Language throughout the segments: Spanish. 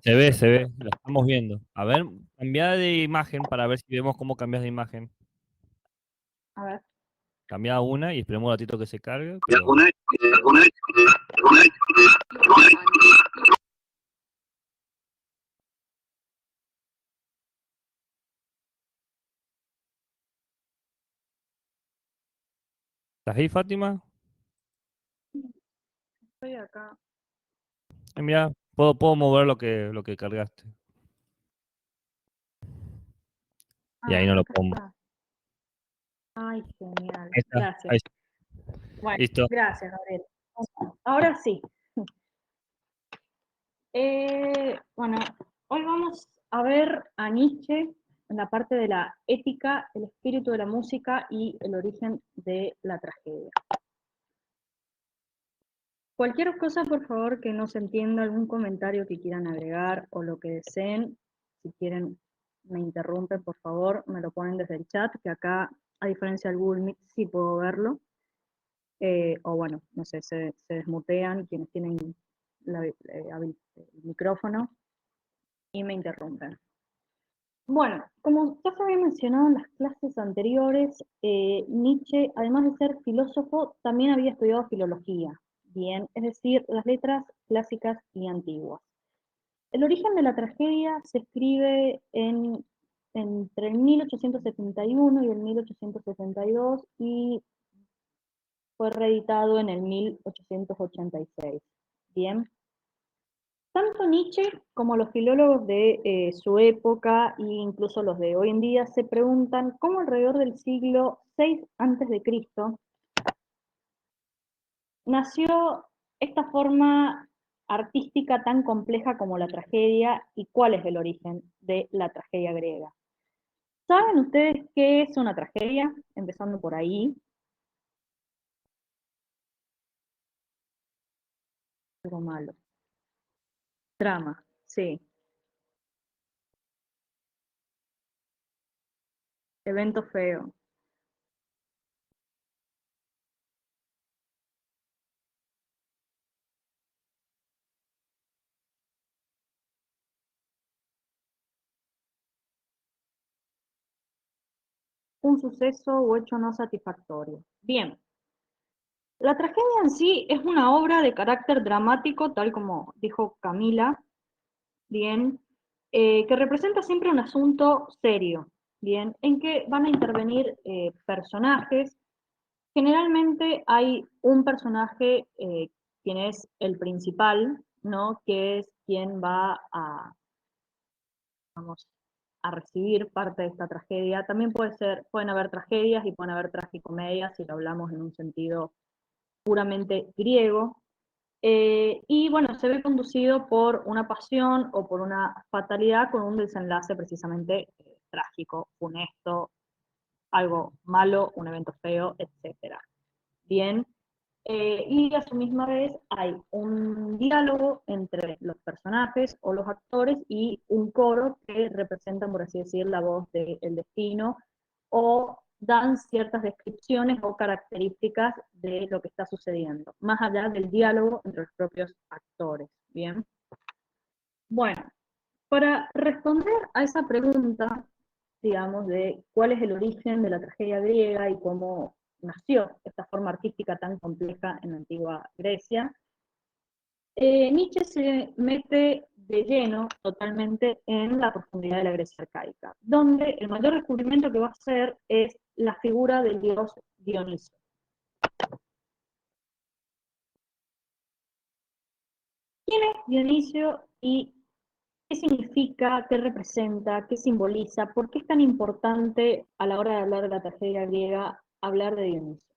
Se ve, lo estamos viendo. A ver, cambia de imagen para ver si vemos cómo cambias de imagen. A ver. Cambia una y esperemos un ratito que se cargue, Ya, pero ¿estás ahí, Fátima? Estoy acá. Mira, puedo mover lo que cargaste. Y ahí Ah, no lo acá pongo. está. Ay, genial. Ahí está, Gracias. ahí está. Bueno, Listo. gracias, Gabriel. Ahora sí. Bueno, hoy vamos a ver a Nietzsche en la parte de la ética, el espíritu de la música y el origen de la tragedia. Cualquier cosa, por favor, que no se entienda, algún comentario que quieran agregar o lo que deseen, si quieren me interrumpen, por favor, me lo ponen desde el chat, que acá, a diferencia del Google Meet, sí puedo verlo. O bueno, no sé, se desmutean quienes tienen el micrófono y me interrumpen. Bueno, como ya se había mencionado en las clases anteriores, Nietzsche, además de ser filósofo, también había estudiado filología, bien, es decir, las letras clásicas y antiguas. El origen de la tragedia se escribe entre el 1871 y el 1872 y fue reeditado en el 1886. Bien. Tanto Nietzsche como los filólogos de su época e incluso los de hoy en día se preguntan cómo alrededor del siglo VI a.C. nació esta forma artística tan compleja como la tragedia y cuál es el origen de la tragedia griega. ¿Saben ustedes qué es una tragedia? Empezando por ahí. Algo malo. Drama, sí. Evento feo. Un suceso o hecho no satisfactorio. Bien, la tragedia en sí es una obra de carácter dramático, tal como dijo Camila, bien, que representa siempre un asunto serio, bien, en que van a intervenir personajes. Generalmente hay un personaje quien es el principal, ¿no? Que es quien va a, vamos, a recibir parte de esta tragedia. También pueden haber tragedias y pueden haber tragicomedias, si lo hablamos en un sentido puramente griego. Y bueno, se ve conducido por una pasión o por una fatalidad con un desenlace precisamente trágico, funesto, algo malo, un evento feo, etcétera. Bien, y a su misma vez hay un diálogo entre los personajes o los actores y un coro que representan, por así decir, la voz del destino o dan ciertas descripciones o características de lo que está sucediendo, más allá del diálogo entre los propios actores. Bien. Bueno, para responder a esa pregunta, digamos, de cuál es el origen de la tragedia griega y cómo nació esta forma artística tan compleja en la antigua Grecia, Nietzsche se mete de lleno totalmente en la profundidad de la Grecia arcaica, donde el mayor descubrimiento que va a hacer es la figura del dios Dioniso. ¿Quién es Dionisio y qué significa, qué representa, qué simboliza, por qué es tan importante a la hora de hablar de la tragedia griega hablar de Dionisio?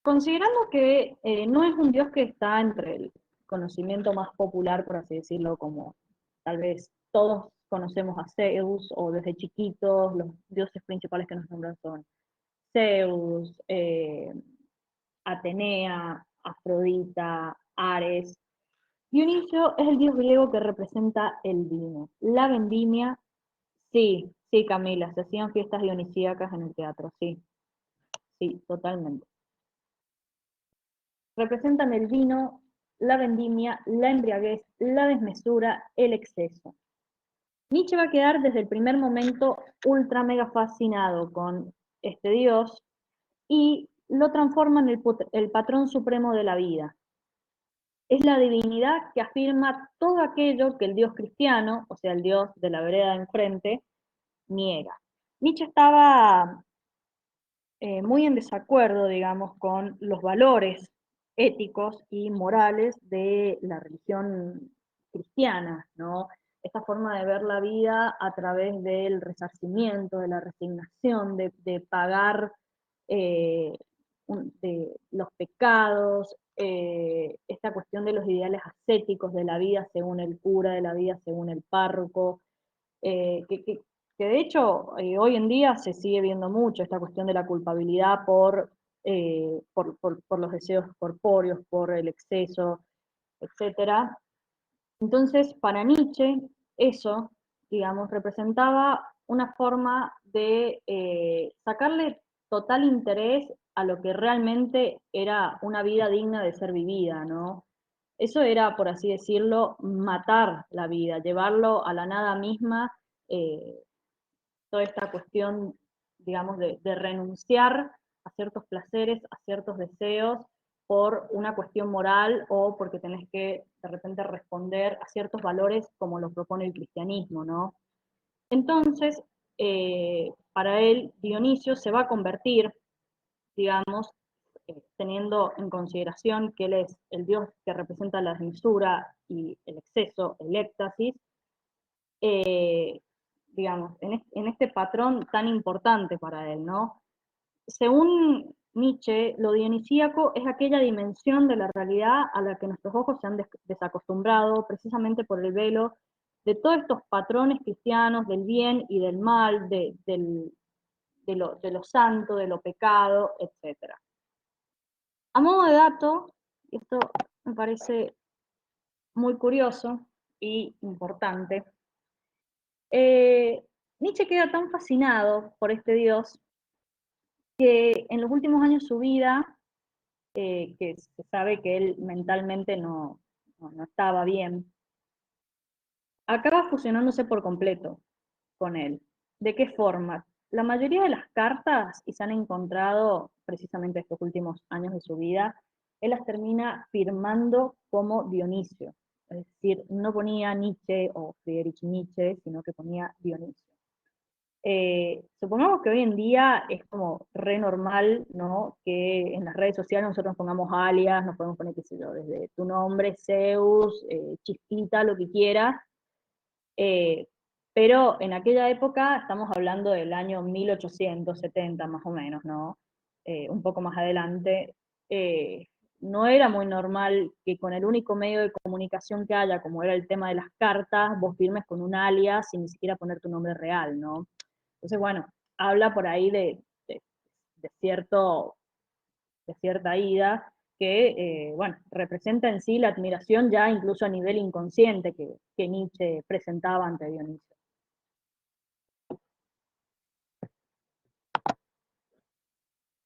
Considerando que no es un dios que está entre el conocimiento más popular, por así decirlo, como tal vez todos conocemos a Zeus, o desde chiquitos los dioses principales que nos nombran son Zeus, Atenea, Afrodita, Ares. Dionisio es el dios griego que representa el vino. La vendimia, sí, sí, Camila, se hacían fiestas dionisíacas en el teatro, sí, sí, totalmente. Representan el vino la vendimia, la embriaguez, la desmesura, el exceso. Nietzsche va a quedar desde el primer momento ultra mega fascinado con este Dios y lo transforma en el patrón supremo de la vida. Es la divinidad que afirma todo aquello que el Dios cristiano, o sea, el Dios de la vereda de enfrente, niega. Nietzsche estaba muy en desacuerdo, digamos, con los valores éticos y morales de la religión cristiana, ¿no? Esta forma de ver la vida a través del resarcimiento, de la resignación, de pagar de los pecados, esta cuestión de los ideales ascéticos de la vida según el cura, de la vida según el párroco, eh, que, que, que de hecho hoy en día se sigue viendo mucho esta cuestión de la culpabilidad por los deseos corpóreos, por el exceso, etcétera. Entonces, para Nietzsche, eso, digamos, representaba una forma de sacarle total interés a lo que realmente era una vida digna de ser vivida, ¿no? Eso era, por así decirlo, matar la vida, llevarlo a la nada misma, eh, toda esta cuestión, digamos, de renunciar a ciertos placeres, a ciertos deseos, por una cuestión moral o porque tenés que de repente responder a ciertos valores como lo propone el cristianismo, ¿no? Entonces, para él, Dionisio se va a convertir, digamos, teniendo en consideración que él es el dios que representa la desmesura y el exceso, el éxtasis, eh, digamos, en este patrón tan importante para él, ¿no? Según Nietzsche, lo dionisíaco es aquella dimensión de la realidad a la que nuestros ojos se han desacostumbrado precisamente por el velo de todos estos patrones cristianos del bien y del mal, de lo santo, de lo pecado, etc. A modo de dato, esto me parece muy curioso y importante, Nietzsche queda tan fascinado por este Dios que en los últimos años de su vida, que se sabe que él mentalmente no estaba bien, acaba fusionándose por completo con él. ¿De qué forma? La mayoría de las cartas, y se han encontrado precisamente estos últimos años de su vida, él las termina firmando como Dionisio. Es decir, no ponía Nietzsche o Friedrich Nietzsche, sino que ponía Dionisio. Supongamos que hoy en día es como re normal, ¿no? Que en las redes sociales nosotros pongamos alias, nos podemos poner, qué sé yo, desde tu nombre, Zeus, Chispita, lo que quieras. Eh, pero en aquella época, estamos hablando del año 1870 más o menos, ¿no? Un poco más adelante, eh, no era muy normal que con el único medio de comunicación que haya, como era el tema de las cartas, vos firmes con un alias sin ni siquiera poner tu nombre real, ¿no? Entonces, bueno, habla por ahí de cierto, de cierta ida que, bueno, representa en sí la admiración ya incluso a nivel inconsciente que Nietzsche presentaba ante Dionisio.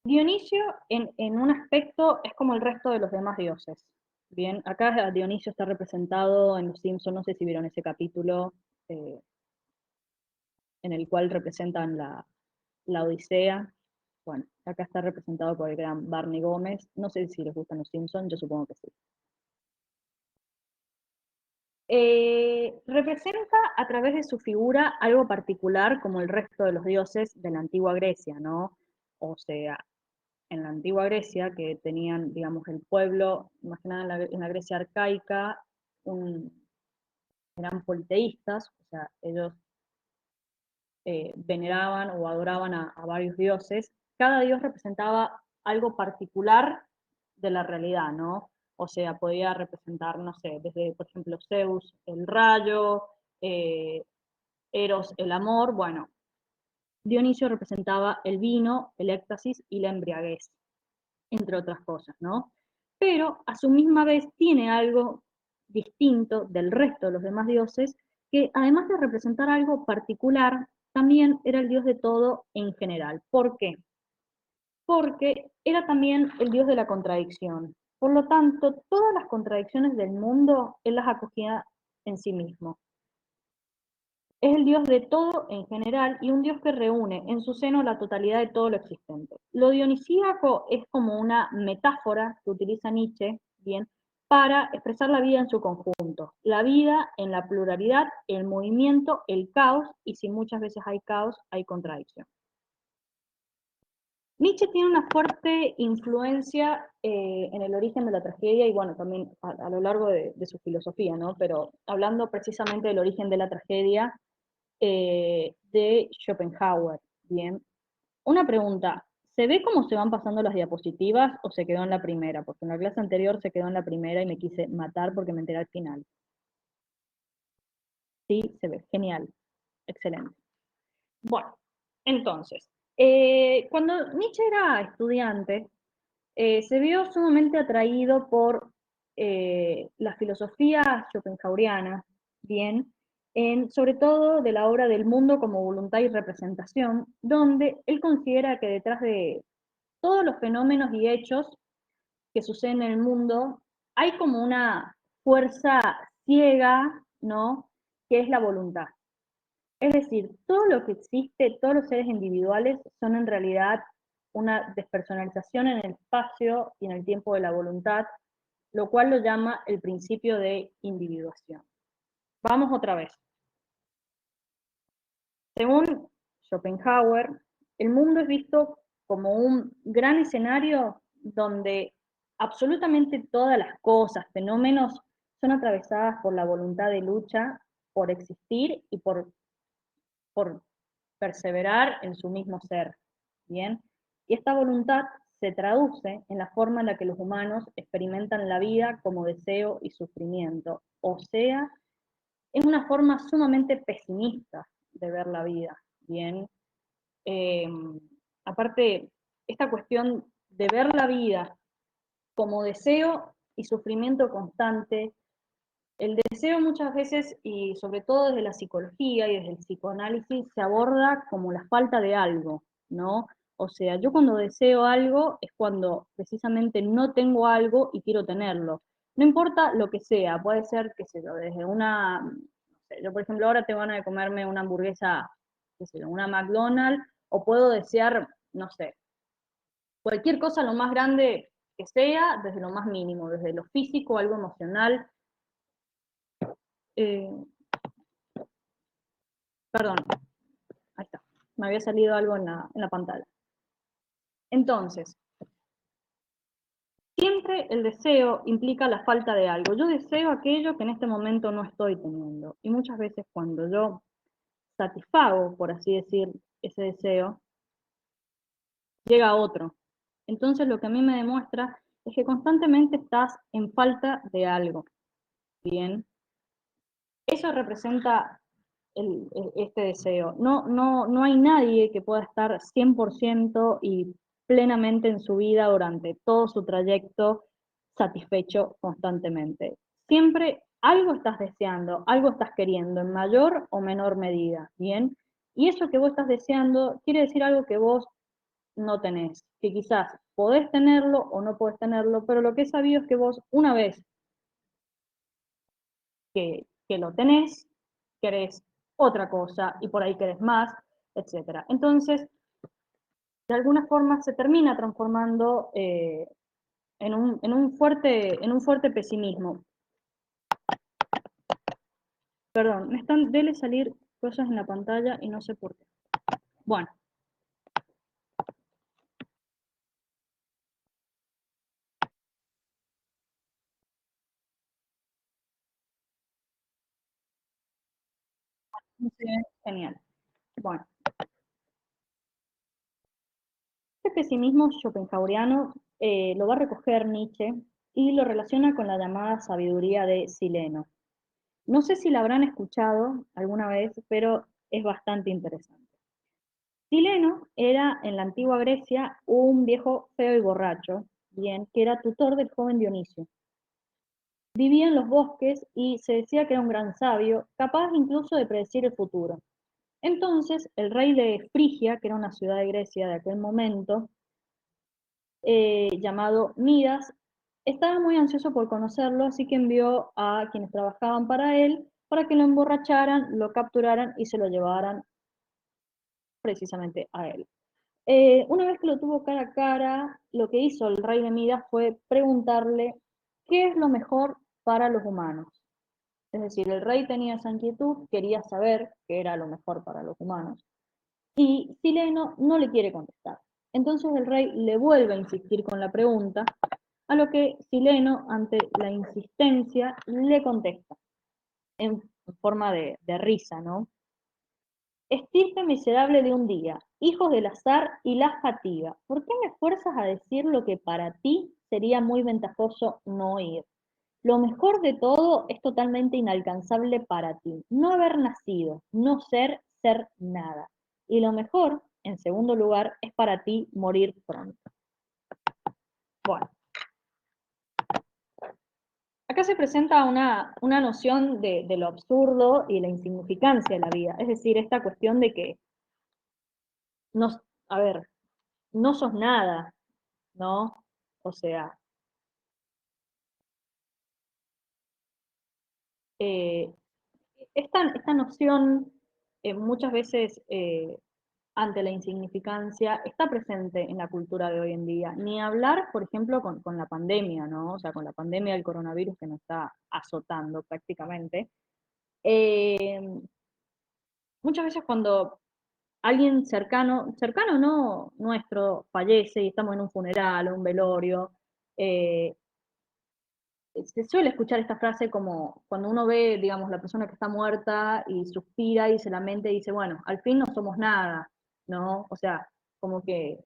Dionisio en un aspecto es como el resto de los demás dioses. Bien, acá Dionisio está representado en Los Simpsons, no sé si vieron ese capítulo eh, en el cual representan la Odisea. Bueno, acá está representado por el gran Barney Gómez. No sé si les gustan Los Simpsons, yo supongo que sí. Representa a través de su figura algo particular como el resto de los dioses de la antigua Grecia, ¿no? O sea, en la antigua Grecia, que tenían, digamos, el pueblo, más que nada en la Grecia arcaica, eran politeístas, o sea, ellos veneraban o adoraban a varios dioses. Cada dios representaba algo particular de la realidad, ¿no? O sea, podía representar, no sé, desde, por ejemplo, Zeus, el rayo, eh, Eros, el amor, bueno, Dionisio representaba el vino, el éxtasis y la embriaguez, entre otras cosas, ¿no? Pero a su misma vez tiene algo distinto del resto de los demás dioses, que además de representar algo particular, también era el dios de todo en general. ¿Por qué? Porque era también el dios de la contradicción. Por lo tanto, todas las contradicciones del mundo, él las acogía en sí mismo. Es el Dios de todo en general y un Dios que reúne en su seno la totalidad de todo lo existente. Lo dionisíaco es como una metáfora que utiliza Nietzsche, bien, para expresar la vida en su conjunto. La vida en la pluralidad, el movimiento, el caos, y si muchas veces hay caos, hay contradicción. Nietzsche tiene una fuerte influencia en el origen de la tragedia y bueno, también a lo largo de su filosofía, ¿no? Pero hablando precisamente del origen de la tragedia, de Schopenhauer. Bien. Una pregunta, ¿se ve cómo se van pasando las diapositivas o se quedó en la primera? Porque en la clase anterior se quedó en la primera y me quise matar porque me enteré al final. Sí, se ve. Genial. Excelente. Bueno, entonces, cuando Nietzsche era estudiante, se vio sumamente atraído por la filosofía schopenhaueriana, bien, sobre todo de la obra del mundo como voluntad y representación, donde él considera que detrás de todos los fenómenos y hechos que suceden en el mundo hay como una fuerza ciega, ¿no? Que es la voluntad. Es decir, todo lo que existe, todos los seres individuales son en realidad una despersonalización en el espacio y en el tiempo de la voluntad, lo cual lo llama el principio de individuación. Vamos otra vez. Según Schopenhauer, el mundo es visto como un gran escenario donde absolutamente todas las cosas, fenómenos, son atravesadas por la voluntad de lucha por existir y por perseverar en su mismo ser, ¿bien? Y esta voluntad se traduce en la forma en la que los humanos experimentan la vida como deseo y sufrimiento, o sea, es una forma sumamente pesimista de ver la vida, ¿bien? Eh, Aparte, esta cuestión de ver la vida como deseo y sufrimiento constante, el deseo muchas veces, y sobre todo desde la psicología y desde el psicoanálisis, se aborda como la falta de algo, ¿no? O sea, yo cuando deseo algo es cuando precisamente no tengo algo y quiero tenerlo. No importa lo que sea, puede ser, qué sé yo, desde una, no sé, yo por ejemplo ahora tengo ganas de comerme una hamburguesa, qué sé yo, una McDonald's, o puedo desear, no sé, cualquier cosa lo más grande que sea, desde lo más mínimo, desde lo físico, algo emocional. Eh, Perdón, ahí está. Me había salido algo en la pantalla. Entonces, siempre el deseo implica la falta de algo. Yo deseo aquello que en este momento no estoy teniendo. Y muchas veces cuando yo satisfago, por así decir, ese deseo, llega otro. Entonces lo que a mí me demuestra es que constantemente estás en falta de algo. Bien. Eso representa este deseo. No hay nadie que pueda estar 100% y plenamente en su vida durante todo su trayecto satisfecho constantemente. Siempre algo estás deseando, algo estás queriendo, en mayor o menor medida, ¿bien? Y eso que vos estás deseando quiere decir algo que vos no tenés, que quizás podés tenerlo o no podés tenerlo, pero lo que es sabido es que vos una vez que lo tenés, querés otra cosa y por ahí querés más, etcétera. Entonces, de alguna forma se termina transformando en un fuerte pesimismo. Perdón, me están dele salir cosas en la pantalla y no sé por qué. Bueno, genial. Bueno, este pesimismo schopenhaueriano lo va a recoger Nietzsche y lo relaciona con la llamada sabiduría de Sileno. No sé si la habrán escuchado alguna vez, pero es bastante interesante. Sileno era en la antigua Grecia un viejo feo y borracho, bien, que era tutor del joven Dionisio. Vivía en los bosques y se decía que era un gran sabio, capaz incluso de predecir el futuro. Entonces, el rey de Frigia, que era una ciudad de Grecia de aquel momento, llamado Midas, Estaba muy ansioso por conocerlo, así que envió a quienes trabajaban para él para que lo emborracharan, lo capturaran y se lo llevaran precisamente a él. Una vez que lo tuvo cara a cara, lo que hizo el rey de Midas fue preguntarle qué es lo mejor para los humanos. Es decir, el rey tenía esa inquietud, quería saber qué era lo mejor para los humanos, y Sileno no le quiere contestar. Entonces el rey le vuelve a insistir con la pregunta, a lo que Sileno, ante la insistencia, le contesta en forma de risa, ¿no? Estirpe miserable de un día, hijos del azar y la fatiga, ¿por qué me fuerzas a decir lo que para ti sería muy ventajoso no oír? Lo mejor de todo es totalmente inalcanzable para ti, no haber nacido, no ser, ser nada. Y lo mejor, en segundo lugar, es para ti morir pronto. Bueno, acá se presenta una noción de lo absurdo y la insignificancia de la vida, es decir, esta cuestión de que, no, a ver, no sos nada, ¿no? O sea, eh, esta noción muchas veces ante la insignificancia está presente en la cultura de hoy en día. Ni hablar, por ejemplo, con la pandemia, ¿no? O sea, con la pandemia del coronavirus que nos está azotando prácticamente. Eh, Muchas veces cuando alguien cercano, cercano no nuestro, fallece y estamos en un funeral o un velorio, eh, se suele escuchar esta frase como cuando uno ve, digamos, la persona que está muerta y suspira y se lamenta y dice, bueno, al fin no somos nada, ¿no? O sea, como que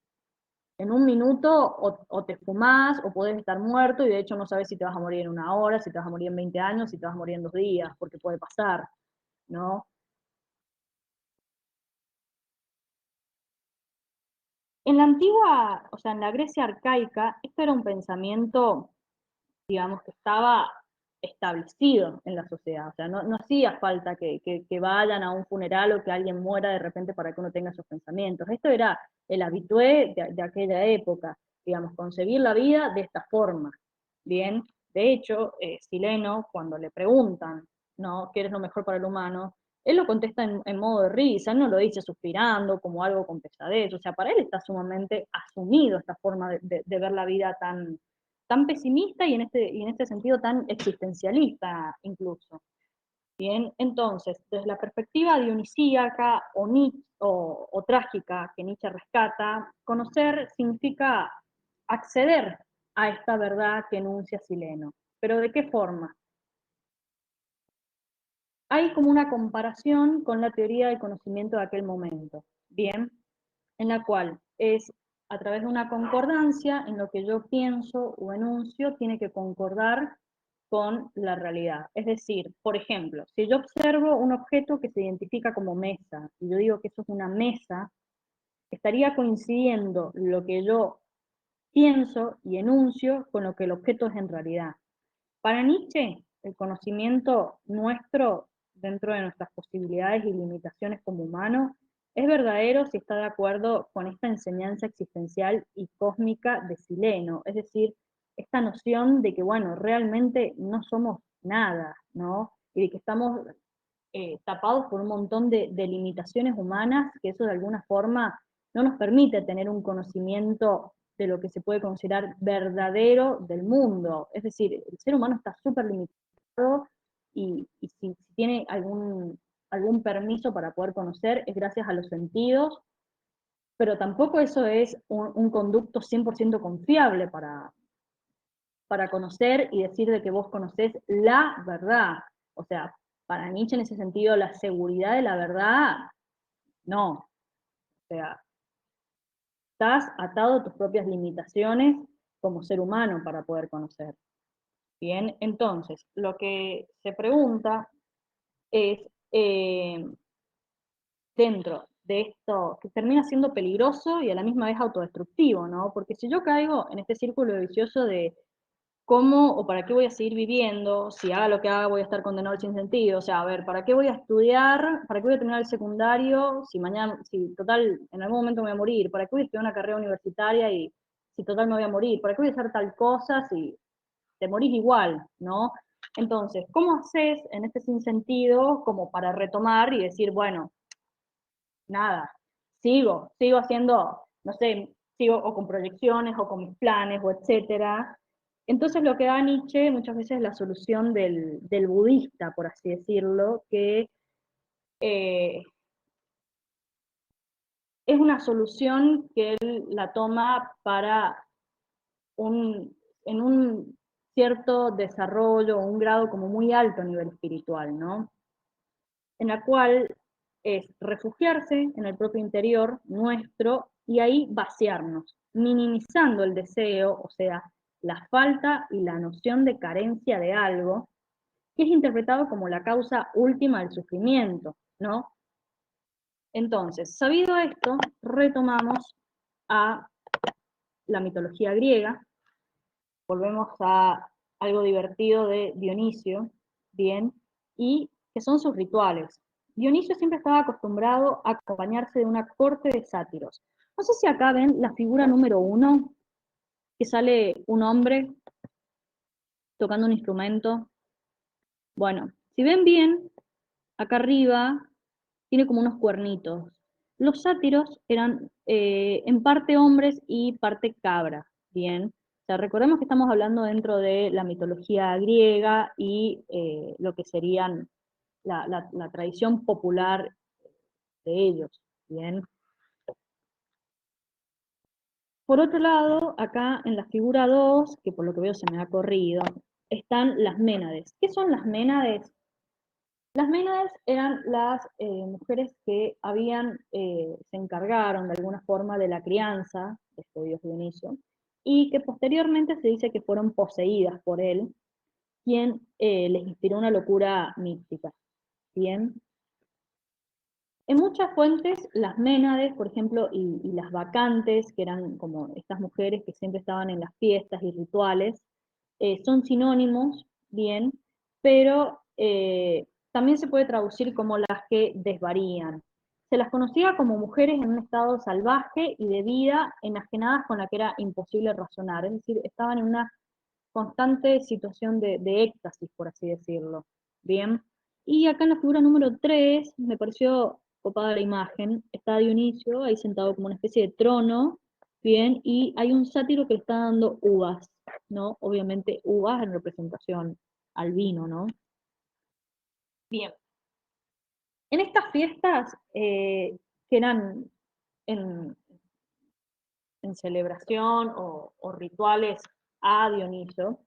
en un minuto o te fumás o podés estar muerto y de hecho no sabes si te vas a morir en una hora, si te vas a morir en 20 años, si te vas a morir en 2 días, porque puede pasar, ¿no? En la antigua, o sea, en la Grecia arcaica, esto era un pensamiento, digamos, que estaba establecido en la sociedad. O sea, no hacía falta que vayan a un funeral o que alguien muera de repente para que uno tenga esos pensamientos. Esto era el habitué de aquella época, digamos, concebir la vida de esta forma. Bien, de hecho, Sileno, cuando le preguntan, ¿no? ¿Qué es lo mejor para el humano? Él lo contesta en modo de risa, él no lo dice suspirando, como algo con pesadez, o sea, para él está sumamente asumido esta forma de ver la vida tan pesimista y en este sentido tan existencialista incluso. Bien, entonces, desde la perspectiva dionisíaca o trágica que Nietzsche rescata, conocer significa acceder a esta verdad que enuncia Sileno. ¿Pero de qué forma? Hay como una comparación con la teoría del conocimiento de aquel momento, ¿bien? En la cual es a través de una concordancia en lo que yo pienso o enuncio tiene que concordar con la realidad. Es decir, por ejemplo, si yo observo un objeto que se identifica como mesa y yo digo que eso es una mesa, estaría coincidiendo lo que yo pienso y enuncio con lo que el objeto es en realidad. Para Nietzsche, el conocimiento nuestro dentro de nuestras posibilidades y limitaciones como humanos es verdadero si está de acuerdo con esta enseñanza existencial y cósmica de Sileno, es decir, esta noción de que, bueno, realmente no somos nada, ¿no? Y de que estamos tapados por un montón de limitaciones humanas, que eso de alguna forma no nos permite tener un conocimiento de lo que se puede considerar verdadero del mundo. Es decir, el ser humano está súper limitado y si tiene algún permiso para poder conocer es gracias a los sentidos, pero tampoco eso es un conducto 100% confiable para conocer y decir de que vos conocés la verdad. O sea, para Nietzsche en ese sentido la seguridad de la verdad, no. O sea, estás atado a tus propias limitaciones como ser humano para poder conocer. Bien, entonces, lo que se pregunta es, dentro de esto, que termina siendo peligroso y a la misma vez autodestructivo, ¿no? Porque si yo caigo en este círculo vicioso de cómo o para qué voy a seguir viviendo, si haga lo que haga voy a estar condenado sin sentido, o sea, a ver, ¿para qué voy a estudiar? ¿Para qué voy a terminar el secundario? Si mañana, si total, en algún momento me voy a morir, ¿para qué voy a estudiar una carrera universitaria y si total me voy a morir? ¿Para qué voy a hacer tal cosa si te morís igual, ¿no? Entonces, ¿cómo haces en este sinsentido como para retomar y decir, bueno, nada, sigo haciendo, no sé, sigo o con proyecciones o con mis planes o etcétera? Entonces lo que da Nietzsche muchas veces es la solución del budista, por así decirlo, que eh, es una solución que él la toma para en un cierto desarrollo, un grado como muy alto a nivel espiritual, ¿no? En la cual es refugiarse en el propio interior nuestro y ahí vaciarnos, minimizando el deseo, o sea, la falta y la noción de carencia de algo, que es interpretado como la causa última del sufrimiento, ¿no? Entonces, sabido esto, retomamos a la mitología griega, volvemos a algo divertido de Dionisio, bien, y que son sus rituales. Dionisio siempre estaba acostumbrado a acompañarse de una corte de sátiros. No sé si acá ven la figura número 1, que sale un hombre tocando un instrumento. Bueno, si ven bien, acá arriba tiene como unos cuernitos. Los sátiros eran en parte hombres y parte cabra, ¿bien? O sea, recordemos que estamos hablando dentro de la mitología griega y lo que serían la tradición popular de ellos, ¿bien? Por otro lado, acá en la figura 2, que por lo que veo se me ha corrido, están las ménades. ¿Qué son las ménades? Las ménades eran las mujeres que se encargaron de alguna forma de la crianza de este dios Dioniso, y que posteriormente se dice que fueron poseídas por él, quien les inspiró una locura mística. Bien. En muchas fuentes, las ménades, por ejemplo, y las bacantes, que eran como estas mujeres que siempre estaban en las fiestas y rituales, son sinónimos, bien, pero también se puede traducir como las que desvarían. Se las conocía como mujeres en un estado salvaje y de vida enajenadas con la que era imposible razonar, es decir, estaban en una constante situación de éxtasis, por así decirlo. Bien. Y acá en la figura número 3 me pareció copada la imagen, está Dionisio ahí sentado como una especie de trono, bien, y hay un sátiro que le está dando uvas, ¿no? Obviamente uvas en representación al vino, ¿no? Bien. En estas fiestas, que eran en, en celebración o rituales a Dioniso,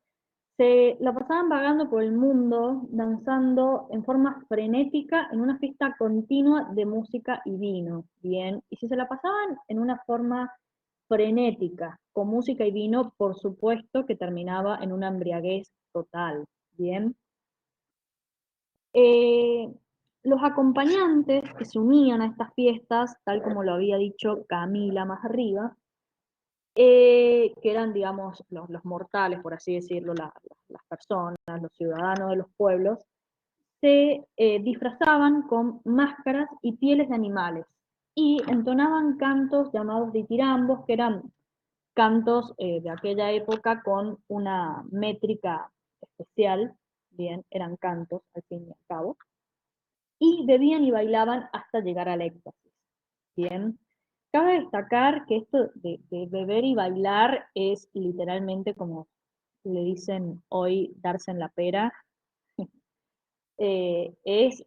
se la pasaban vagando por el mundo, danzando en forma frenética en una fiesta continua de música y vino, ¿bien? Y si se la pasaban en una forma frenética, con música y vino, por supuesto que terminaba en una embriaguez total, ¿bien? Eh, los acompañantes que se unían a estas fiestas, tal como lo había dicho Camila más arriba, que eran, digamos, los mortales, por así decirlo, las personas, los ciudadanos de los pueblos, se disfrazaban con máscaras y pieles de animales y entonaban cantos llamados ditirambos, que eran cantos de aquella época con una métrica especial, bien, eran cantos al fin y al cabo, y bebían y bailaban hasta llegar al éxtasis, bien. Cabe destacar que esto de beber y bailar es literalmente como le dicen hoy darse en la pera, es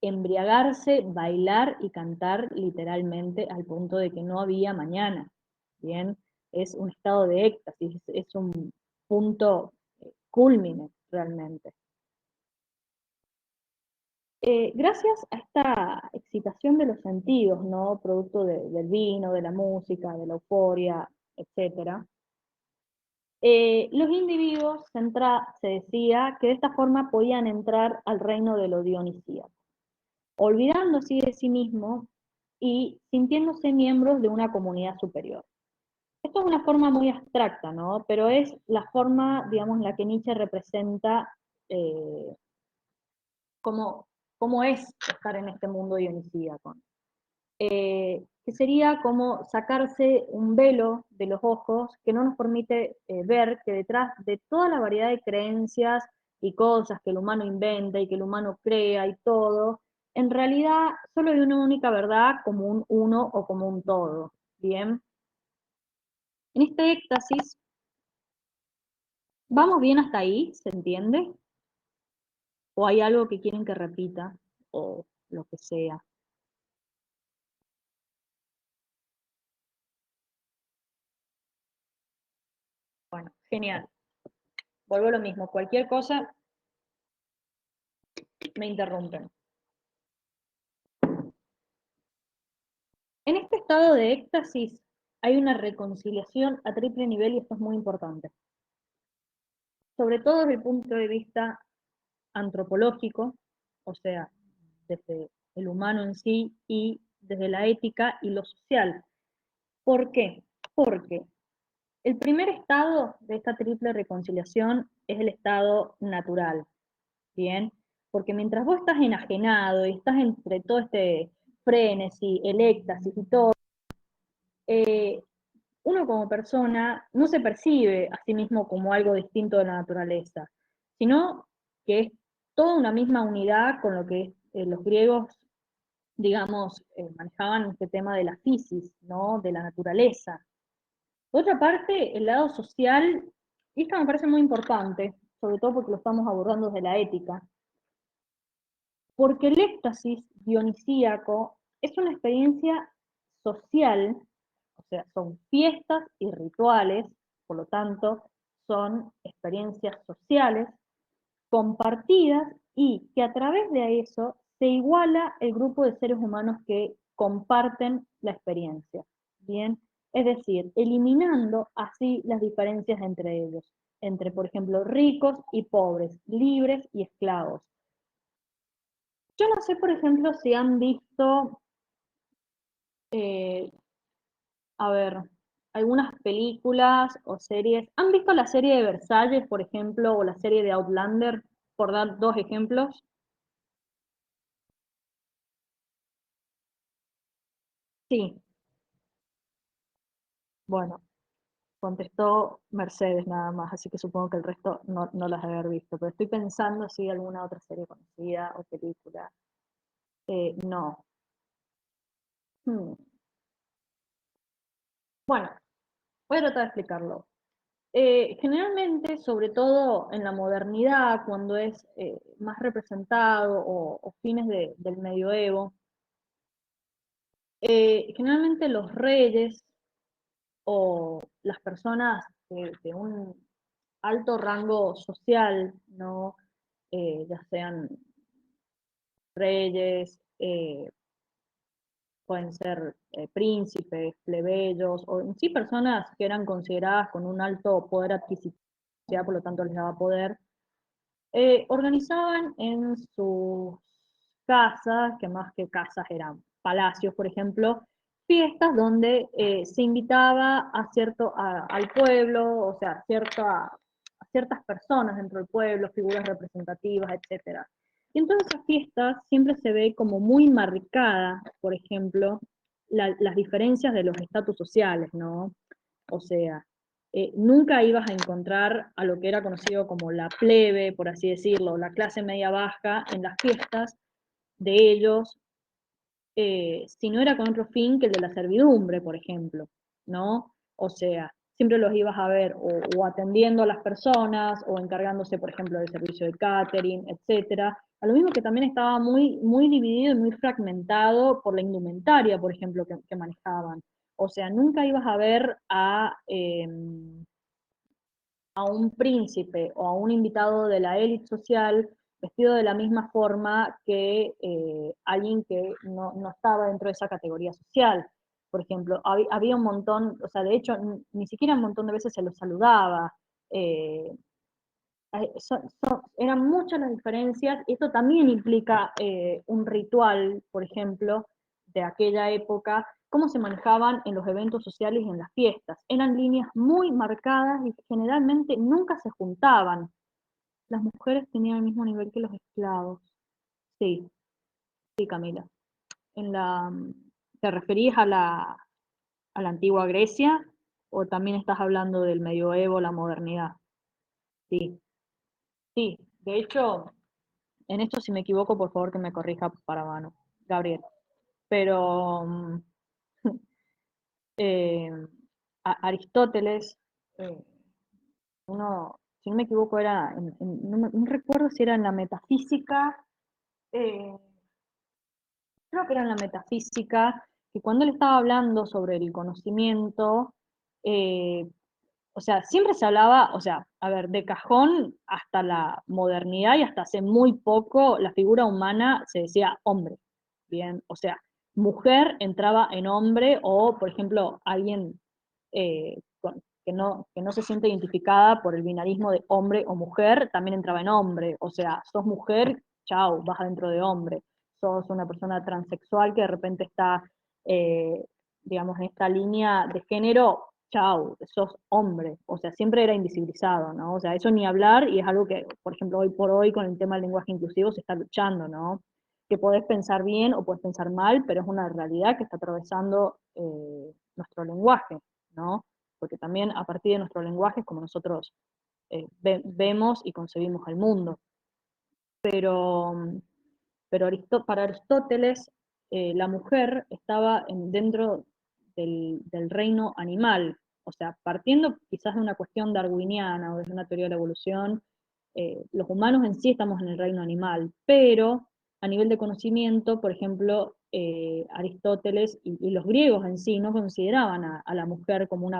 embriagarse, bailar y cantar literalmente al punto de que no había mañana, ¿bien? Es un estado de éxtasis, es un punto culmine realmente. Gracias a esta excitación de los sentidos, ¿no? Producto del vino, de la música, de la euforia, etcétera, los individuos se decía que de esta forma podían entrar al reino de lo dionisíaco, olvidando así de sí mismo y sintiéndose miembros de una comunidad superior. Esto es una forma muy abstracta, ¿no? Pero es la forma, digamos, en la que Nietzsche representa eh, cómo es estar en este mundo dionisíaco. que sería como sacarse un velo de los ojos que no nos permite ver que detrás de toda la variedad de creencias y cosas que el humano inventa y que el humano crea y todo, en realidad solo hay una única verdad como un uno o como un todo. Bien, en este éxtasis, ¿vamos bien hasta ahí? ¿Se entiende? ¿O hay algo que quieren que repita? O lo que sea. Bueno, genial. Vuelvo a lo mismo. Cualquier cosa me interrumpen. En este estado de éxtasis hay una reconciliación a triple nivel y esto es muy importante. Sobre todo desde el punto de vista antropológico, o sea, desde el humano en sí y desde la ética y lo social. ¿Por qué? Porque el primer estado de esta triple reconciliación es el estado natural, ¿bien? Porque mientras vos estás enajenado y estás entre todo este frenesí, el éxtasis y todo, eh, uno como persona no se percibe a sí mismo como algo distinto de la naturaleza, sino que es toda una misma unidad con lo que los griegos, digamos, manejaban este tema de la fisis, ¿no? De la naturaleza. Por otra parte, el lado social, y esto me parece muy importante, sobre todo porque lo estamos abordando desde la ética, porque el éxtasis dionisíaco es una experiencia social, o sea, son fiestas y rituales, por lo tanto, son experiencias sociales compartidas y que a través de eso se iguala el grupo de seres humanos que comparten la experiencia. Bien, es decir, eliminando así las diferencias entre ellos, entre, por ejemplo, ricos y pobres, libres y esclavos. Yo no sé, por ejemplo, si han visto, eh, a ver, algunas películas o series. ¿Han visto la serie de Versalles, por ejemplo, o la serie de Outlander, por dar dos ejemplos? Sí, bueno, contestó Mercedes nada más, así que supongo que el resto no las debe haber visto, pero estoy pensando si hay alguna otra serie conocida o película. No. Hmm. Bueno, voy a tratar de explicarlo. Generalmente, sobre todo en la modernidad, cuando es más representado o fines del medioevo, generalmente los reyes o las personas de un alto rango social, ¿no? Ya sean reyes, pueden ser príncipes, plebeyos, o en sí personas que eran consideradas con un alto poder adquisitivo, por lo tanto les daba poder, organizaban en sus casas, que más que casas eran palacios, por ejemplo, fiestas donde se invitaba al pueblo, o sea, a ciertas personas dentro del pueblo, figuras representativas, etcétera. Y en todas esas fiestas siempre se ve como muy marcada, por ejemplo, las diferencias de los estatus sociales, ¿no? O sea, nunca ibas a encontrar a lo que era conocido como la plebe, por así decirlo, la clase media baja en las fiestas de ellos, si no era con otro fin que el de la servidumbre, por ejemplo, ¿no? O sea, siempre los ibas a ver o atendiendo a las personas o encargándose, por ejemplo, del servicio de catering, etcétera. A lo mismo que también estaba muy dividido y muy fragmentado por la indumentaria, por ejemplo, que manejaban. O sea, nunca ibas a ver a un príncipe o a un invitado de la élite social vestido de la misma forma que alguien que no estaba dentro de esa categoría social. Por ejemplo, había un montón, o sea, de hecho, ni siquiera un montón de veces se los saludaba. Eh, Eran muchas las diferencias, y esto también implica un ritual, por ejemplo, de aquella época, cómo se manejaban en los eventos sociales y en las fiestas. Eran líneas muy marcadas y generalmente nunca se juntaban. Las mujeres tenían el mismo nivel que los esclavos. Sí, sí, Camila. En la, ¿Te referís a la antigua Grecia o también estás hablando del medioevo, la modernidad? Sí, sí. De hecho, en esto si me equivoco, por favor que me corrija para mano, Gabriel. Pero eh, Aristóteles, eh, uno, si no me equivoco, era, no recuerdo si era en la metafísica, eh, creo que era en la metafísica, que cuando él estaba hablando sobre el conocimiento, eh, o sea, siempre se hablaba, o sea, a ver, de cajón hasta la modernidad y hasta hace muy poco la figura humana se decía hombre, bien, o sea, mujer entraba en hombre o, por ejemplo, alguien que no se siente identificada por el binarismo de hombre o mujer, también entraba en hombre, o sea, sos mujer, chau, vas adentro de hombre, sos una persona transexual que de repente está, eh, digamos, en esta línea de género, chau, sos hombre, o sea, siempre era invisibilizado, ¿no? O sea, eso ni hablar y es algo que, por ejemplo, hoy por hoy con el tema del lenguaje inclusivo se está luchando, ¿no? Que podés pensar bien o podés pensar mal, pero es una realidad que está atravesando nuestro lenguaje, ¿no? Porque también a partir de nuestro lenguaje es como nosotros vemos y concebimos el mundo. Pero, para Aristóteles, la mujer estaba dentro del reino animal, o sea, partiendo quizás de una cuestión darwiniana o de una teoría de la evolución, los humanos en sí estamos en el reino animal, pero a nivel de conocimiento, por ejemplo, Aristóteles y los griegos en sí no consideraban a la mujer como,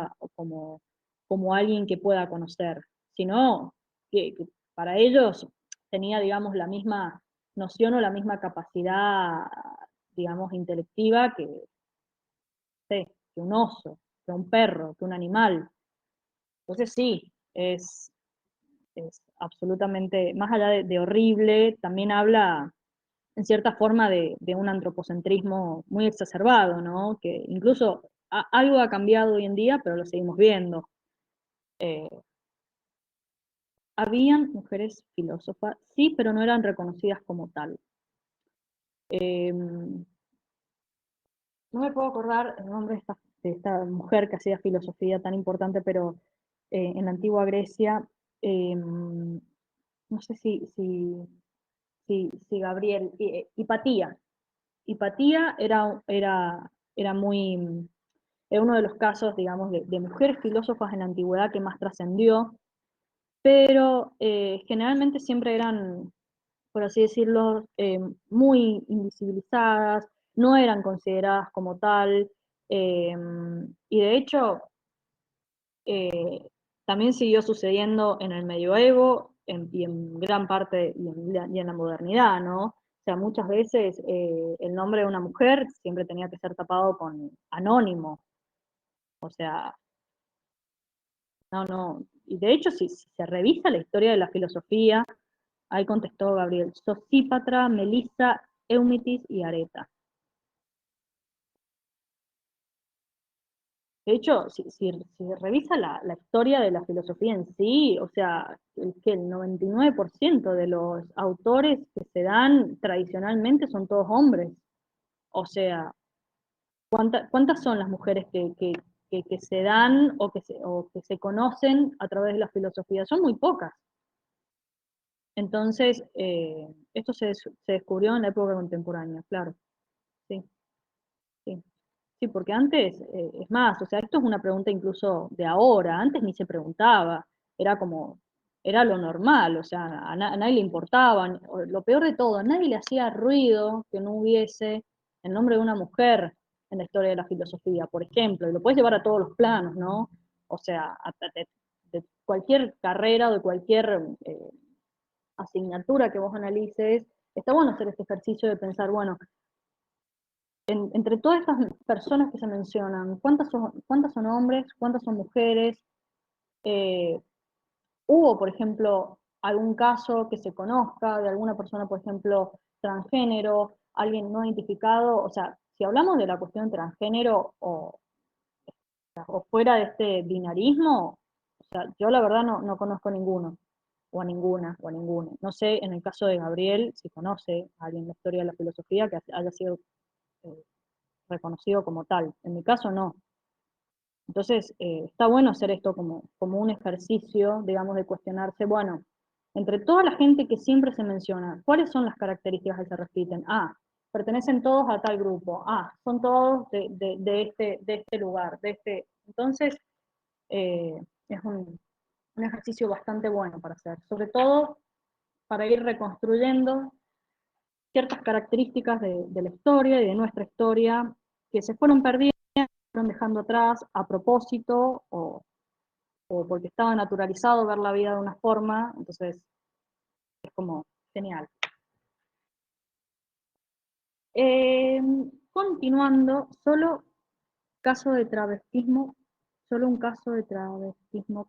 como alguien que pueda conocer, sino que para ellos tenía, digamos, la misma noción o la misma capacidad, digamos, intelectiva que un oso, que un perro, que un animal. Entonces sí, es absolutamente, más allá de horrible, también habla en cierta forma de un antropocentrismo muy exacerbado, ¿no? Que incluso algo ha cambiado hoy en día, pero lo seguimos viendo. Eh, Habían mujeres filósofas, sí, pero no eran reconocidas como tal. No me puedo acordar el nombre de esta mujer que hacía filosofía tan importante, pero en la antigua Grecia, no sé si Gabriel, Hipatía era muy, era uno de los casos, digamos, de mujeres filósofas en la antigüedad que más trascendió, pero generalmente siempre eran, por así decirlo, muy invisibilizadas, no eran consideradas como tal, eh, y de hecho eh, también siguió sucediendo en el medioevo y en gran parte y en la modernidad, ¿no? O sea, muchas veces el nombre de una mujer siempre tenía que ser tapado con anónimo, o sea, no, no, y de hecho si se revisa la historia de la filosofía, ahí contestó Gabriel, Sosípatra, Melissa, Eumitis y Areta. De hecho, si revisa la historia de la filosofía en sí, o sea, el 99% de los autores que se dan tradicionalmente son todos hombres. O sea, ¿cuántas son las mujeres que se dan o que se conocen a través de la filosofía? Son muy pocas. Entonces, esto se descubrió en la época contemporánea, claro. Sí, sí. Sí, porque antes, es más, o sea, esto es una pregunta incluso de ahora, antes ni se preguntaba, era como, era lo normal, o sea, a nadie le importaba, lo peor de todo, a nadie le hacía ruido que no hubiese el nombre de una mujer en la historia de la filosofía, por ejemplo, y lo puedes llevar a todos los planos, ¿no? O sea, de cualquier carrera o de cualquier asignatura que vos analices, está bueno hacer este ejercicio de pensar, bueno, entre todas estas personas que se mencionan, cuántas son hombres, cuántas son mujeres? Eh, ¿Hubo, por ejemplo, algún caso que se conozca de alguna persona, por ejemplo, transgénero, alguien no identificado? O sea, si hablamos de la cuestión transgénero o fuera de este binarismo, o sea, yo la verdad no conozco ninguno, o a ninguna, o a ninguno. No sé, en el caso de Gabriel, si conoce a alguien en la historia de la filosofía que haya sido reconocido como tal. En mi caso no. Entonces, está bueno hacer esto como un ejercicio, digamos, de cuestionarse, bueno, entre toda la gente que siempre se menciona, ¿cuáles son las características que se repiten? Ah, pertenecen todos a tal grupo. Ah, son todos de este lugar, de este. Entonces, es un ejercicio bastante bueno para hacer, sobre todo para ir reconstruyendo ciertas características de la historia y de nuestra historia que se fueron perdiendo, se fueron dejando atrás a propósito o porque estaba naturalizado ver la vida de una forma, entonces es como genial. Eh, Continuando, solo un caso de travestismo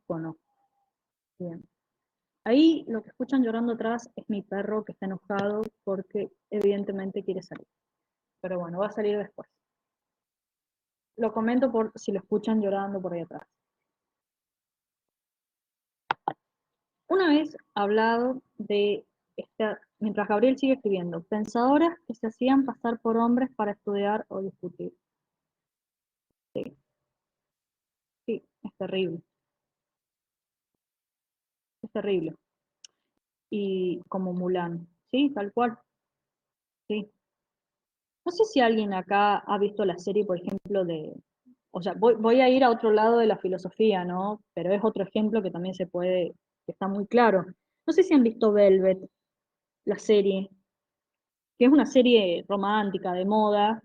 conozco. Bien. Ahí lo que escuchan llorando atrás es mi perro que está enojado porque evidentemente quiere salir. Pero bueno, va a salir después. Lo comento por si lo escuchan llorando por ahí atrás. Una vez hablado de mientras Gabriel sigue escribiendo, pensadoras que se hacían pasar por hombres para estudiar o discutir. Sí, sí, es terrible. Es terrible. Y como Mulan, sí, tal cual, sí. No sé si alguien acá ha visto la serie, por ejemplo, o sea, voy a ir a otro lado de la filosofía, ¿no? Pero es otro ejemplo que también que está muy claro. No sé si han visto Velvet, la serie, que es una serie romántica, de moda,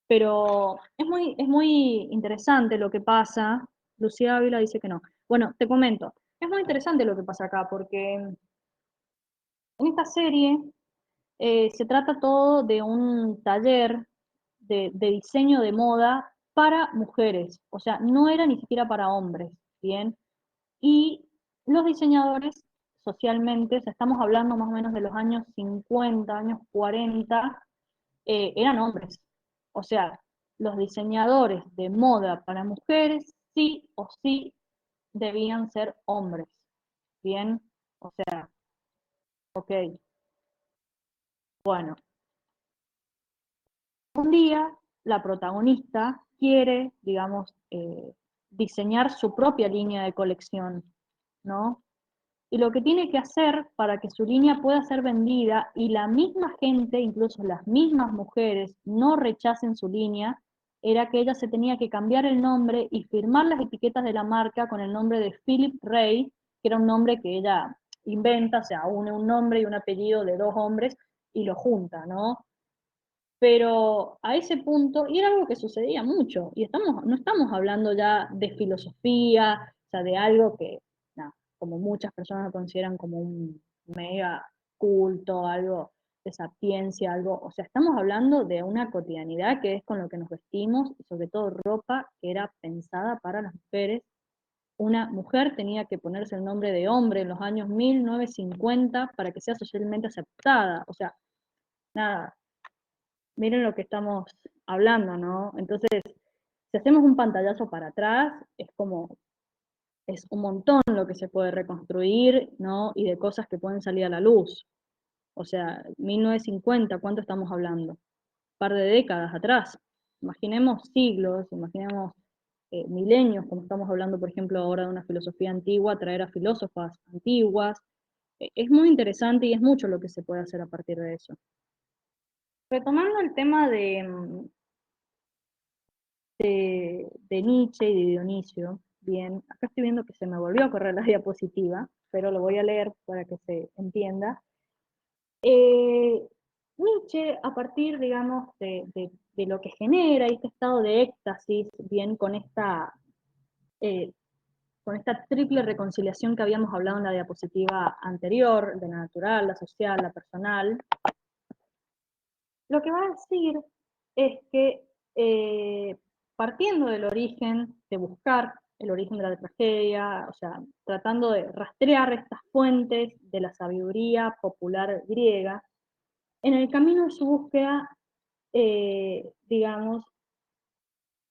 pero es muy interesante lo que pasa. Lucía Ávila dice que no. Bueno, te comento, es muy interesante lo que pasa acá, porque en esta serie se trata todo de un taller de diseño de moda para mujeres, o sea, no era ni siquiera para hombres, ¿bien? Y los diseñadores socialmente, o sea, estamos hablando más o menos de los años 50, años 40, eran hombres. O sea, los diseñadores de moda para mujeres sí o sí debían ser hombres, ¿bien? O sea, ok, bueno, un día la protagonista quiere, digamos, diseñar su propia línea de colección, ¿no? Y lo que tiene que hacer para que su línea pueda ser vendida y la misma gente, incluso las mismas mujeres, no rechacen su línea, era que ella se tenía que cambiar el nombre y firmar las etiquetas de la marca con el nombre de Philip Ray, que era un nombre que ella inventa, o sea, une un nombre y un apellido de dos hombres y lo junta, ¿no? Pero a ese punto, y era algo que sucedía mucho, y no estamos hablando ya de filosofía, o sea, de algo que, no, como muchas personas lo consideran como un mega culto, algo de sapiencia, algo, o sea, estamos hablando de una cotidianidad que es con lo que nos vestimos, y sobre todo ropa que era pensada para las mujeres. Una mujer tenía que ponerse el nombre de hombre en los años 1950 para que sea socialmente aceptada, o sea, nada, miren lo que estamos hablando, ¿no? Entonces, si hacemos un pantallazo para atrás, es un montón lo que se puede reconstruir, ¿no? Y de cosas que pueden salir a la luz. O sea, 1950, ¿cuánto estamos hablando? Un par de décadas atrás. Imaginemos siglos, imaginemos milenios, como estamos hablando, por ejemplo, ahora de una filosofía antigua, traer a filósofas antiguas. Es muy interesante y es mucho lo que se puede hacer a partir de eso. Retomando el tema de Nietzsche y de Dionisio. Bien, acá estoy viendo que se me volvió a correr la diapositiva, pero lo voy a leer para que se entienda. Nietzsche, a partir, digamos, de lo que genera este estado de éxtasis, bien, eh, con esta triple reconciliación que habíamos hablado en la diapositiva anterior, de la natural, la social, la personal, lo que va a decir es que partiendo del origen, de buscar el origen de la tragedia, o sea, tratando de rastrear estas fuentes de la sabiduría popular griega, en el camino de su búsqueda, digamos,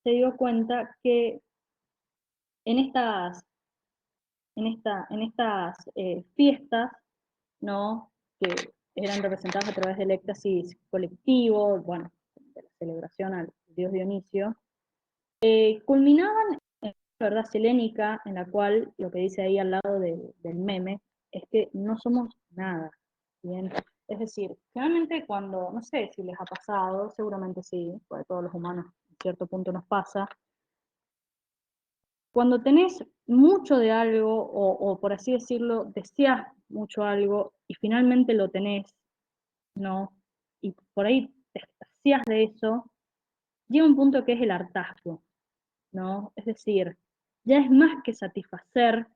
se dio cuenta que en estas fiestas, ¿no? Que eran representadas a través del éxtasis colectivo, bueno, de la celebración al dios Dionisio, culminaban en la verdad selénica, en la cual lo que dice ahí al lado del meme es que no somos nada, ¿bien? Es decir, generalmente cuando, no sé si les ha pasado, seguramente sí, porque a todos los humanos en cierto punto nos pasa, cuando tenés mucho de algo, o por así decirlo, deseas mucho algo y finalmente lo tenés, ¿no? Y por ahí te extasias de eso, llega un punto que es el hartazgo, ¿no? Es decir, ya es más que satisfacer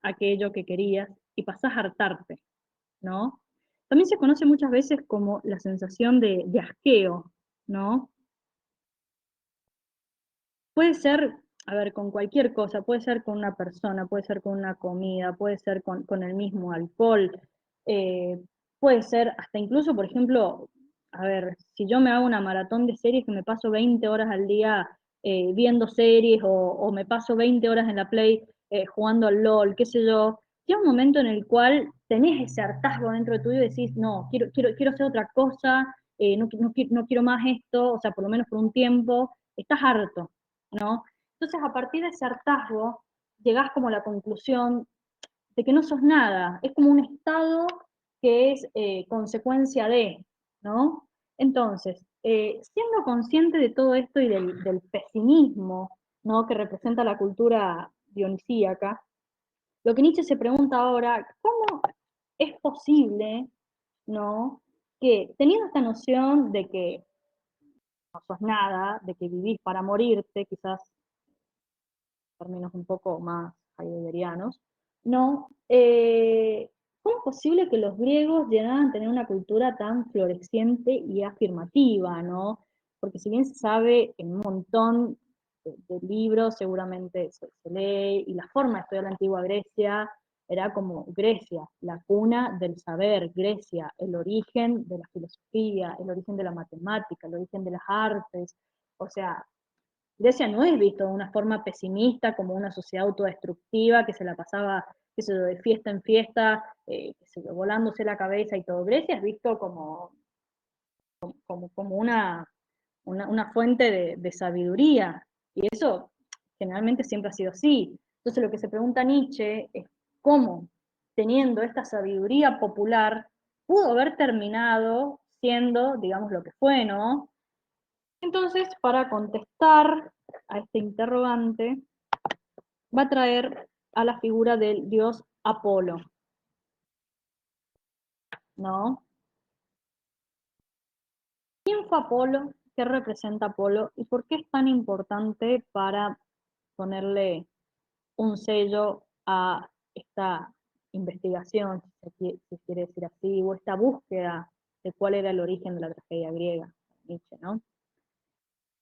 aquello que querías y pasás a hartarte, ¿no? También se conoce muchas veces como la sensación de asqueo, ¿no? Puede ser, a ver, con cualquier cosa, puede ser con una persona, puede ser con una comida, puede ser con el mismo alcohol, eh, puede ser hasta incluso, por ejemplo, a ver, si yo me hago una maratón de series que me paso 20 horas al día viendo series o me paso 20 horas en la Play jugando al LOL, qué sé yo, llega un momento en el cual tenés ese hartazgo dentro de tuyo y decís, no, quiero hacer otra cosa, no quiero más esto, o sea, por lo menos por un tiempo, estás harto, ¿no? Entonces, a partir de ese hartazgo, llegás como a la conclusión de que no sos nada, es como un estado que es consecuencia de, ¿no? Entonces, siendo consciente de todo esto y del pesimismo, ¿no? Que representa la cultura dionisíaca, lo que Nietzsche se pregunta ahora, ¿cómo es posible, ¿no? Que teniendo esta noción de que no sos nada, de que vivís para morirte, quizás términos un poco más heideggerianos, ¿no? ¿Cómo es posible que los griegos llegaran a tener una cultura tan floreciente y afirmativa, ¿no? Porque si bien se sabe en un montón de libros, seguramente se lee, y la forma de estudiar la antigua Grecia era como Grecia, la cuna del saber, Grecia, el origen de la filosofía, el origen de la matemática, el origen de las artes, o sea, Grecia no es visto de una forma pesimista como una sociedad autodestructiva que se la pasaba, qué sé yo, de fiesta en fiesta, volándose la cabeza y todo. Grecia es visto como una fuente de sabiduría, y eso generalmente siempre ha sido así. Entonces lo que se pregunta Nietzsche es cómo, teniendo esta sabiduría popular, pudo haber terminado siendo, digamos, lo que fue, ¿no? Entonces, para contestar a este interrogante, va a traer a la figura del dios Apolo, ¿no? ¿Quién fue Apolo? ¿Qué representa Apolo? ¿Y por qué es tan importante para ponerle un sello a esta investigación, si quiere decir así, o esta búsqueda de cuál era el origen de la tragedia griega, Nietzsche, ¿no?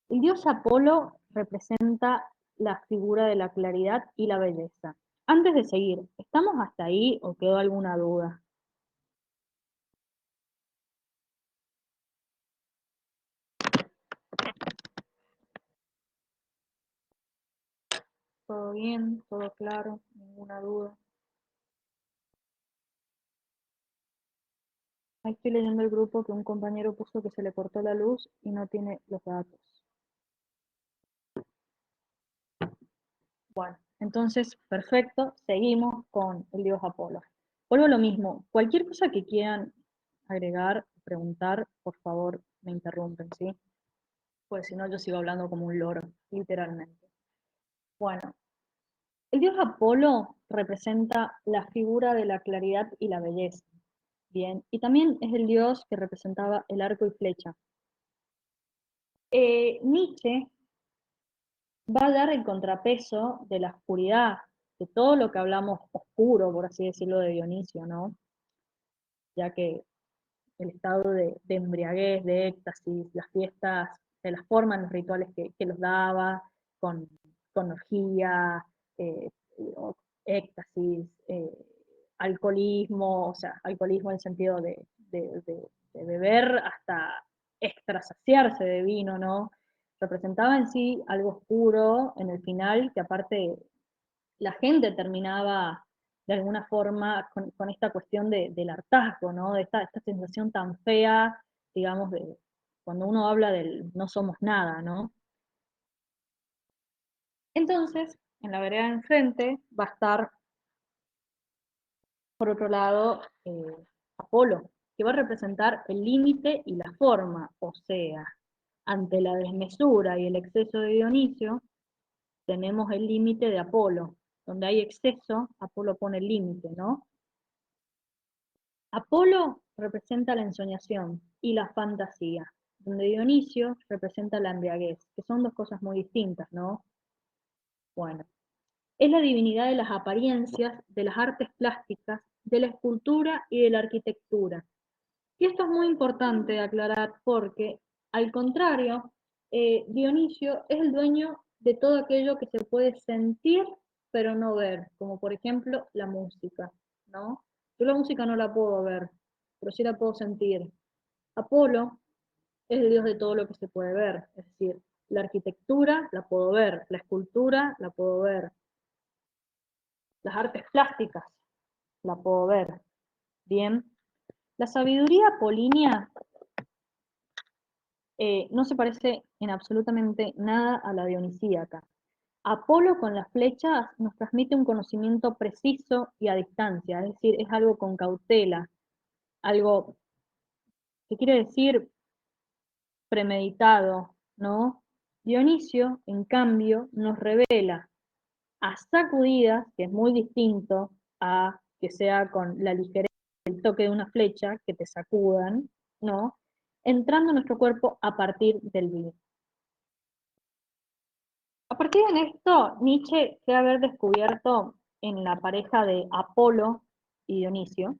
El dios Apolo representa la figura de la claridad y la belleza. Antes de seguir, ¿estamos hasta ahí o quedó alguna duda? ¿Todo bien? ¿Todo claro? ¿Ninguna duda? Ahí estoy leyendo el grupo que un compañero puso que se le cortó la luz y no tiene los datos. Bueno, entonces, perfecto, seguimos con el dios Apolo. Vuelvo a lo mismo, cualquier cosa que quieran agregar, preguntar, por favor, me interrumpen, ¿sí? Pues si no, yo sigo hablando como un loro, literalmente. Bueno, el dios Apolo representa la figura de la claridad y la belleza, ¿bien? Y también es el dios que representaba el arco y flecha. Nietzsche va a dar el contrapeso de la oscuridad, de todo lo que hablamos oscuro, por así decirlo, de Dionisio, ¿no? Ya que el estado de embriaguez, de éxtasis, las fiestas, de las formas, los rituales que los daba, con, con orgía, eh, éxtasis, alcoholismo, o sea, alcoholismo en el sentido de beber hasta extra saciarse de vino, ¿no? Representaba en sí algo oscuro en el final, que aparte la gente terminaba de alguna forma con esta cuestión del hartazgo, ¿no? De esta sensación tan fea, digamos, cuando uno habla del no somos nada, ¿no? Entonces, en la vereda de enfrente va a estar, por otro lado, Apolo, que va a representar el límite y la forma, o sea, ante la desmesura y el exceso de Dionisio, tenemos el límite de Apolo. Donde hay exceso, Apolo pone el límite, ¿no? Apolo representa la ensoñación y la fantasía, donde Dionisio representa la embriaguez, que son dos cosas muy distintas, ¿no? Bueno, es la divinidad de las apariencias, de las artes plásticas, de la escultura y de la arquitectura. Y esto es muy importante aclarar porque, al contrario, Dionisio es el dueño de todo aquello que se puede sentir pero no ver, como por ejemplo la música, ¿no? Yo la música no la puedo ver, pero sí la puedo sentir. Apolo es el dios de todo lo que se puede ver, es decir, la arquitectura la puedo ver, la escultura la puedo ver, las artes plásticas la puedo ver. Bien, la sabiduría apolínea no se parece en absolutamente nada a la dionisíaca. Apolo con las flechas nos transmite un conocimiento preciso y a distancia, es decir, es algo con cautela, algo que quiere decir premeditado, ¿no? Dionisio, en cambio, nos revela a sacudidas, que es muy distinto a que sea con la ligereza del toque de una flecha, que te sacudan, ¿no? Entrando en nuestro cuerpo a partir del vino. A partir de esto, Nietzsche cree haber descubierto en la pareja de Apolo y Dionisio,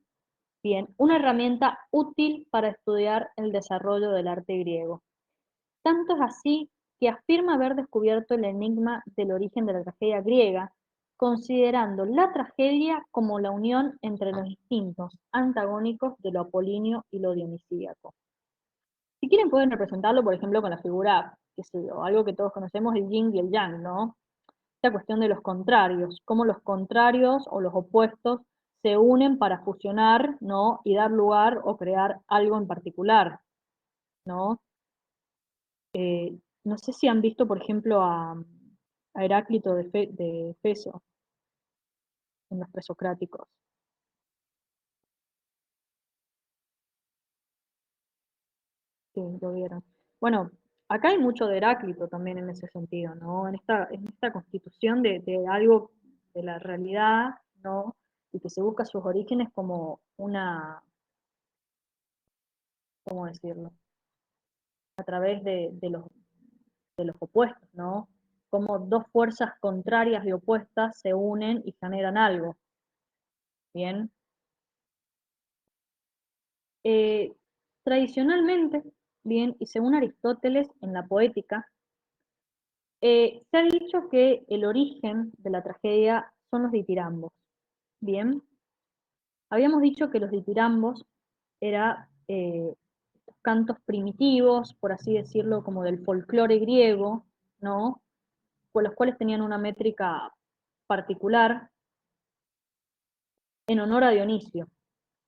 bien, una herramienta útil para estudiar el desarrollo del arte griego. Tanto es así que afirma haber descubierto el enigma del origen de la tragedia griega, considerando la tragedia como la unión entre los instintos antagónicos de lo apolíneo y lo dionisíaco. Si quieren pueden representarlo, por ejemplo, con la figura, qué sé yo, algo que todos conocemos, el yin y el yang, ¿no? Esta cuestión de los contrarios, cómo los contrarios o los opuestos se unen para fusionar, ¿no? Y dar lugar o crear algo en particular, ¿no? No sé si han visto, por ejemplo, a Heráclito de Efeso en los presocráticos. Sí, lo vieron. Bueno, acá hay mucho de Heráclito también en ese sentido, ¿no? En esta constitución de algo de la realidad, ¿no? Y que se busca sus orígenes como una, ¿cómo decirlo? A través de los opuestos, ¿no? Como dos fuerzas contrarias y opuestas se unen y generan algo, ¿bien? Eh, Tradicionalmente, bien, y según Aristóteles en la poética, se ha dicho que el origen de la tragedia son los ditirambos. Bien, habíamos dicho que los ditirambos eran cantos primitivos, por así decirlo, como del folclore griego, ¿no? Con los cuales tenían una métrica particular en honor a Dionisio.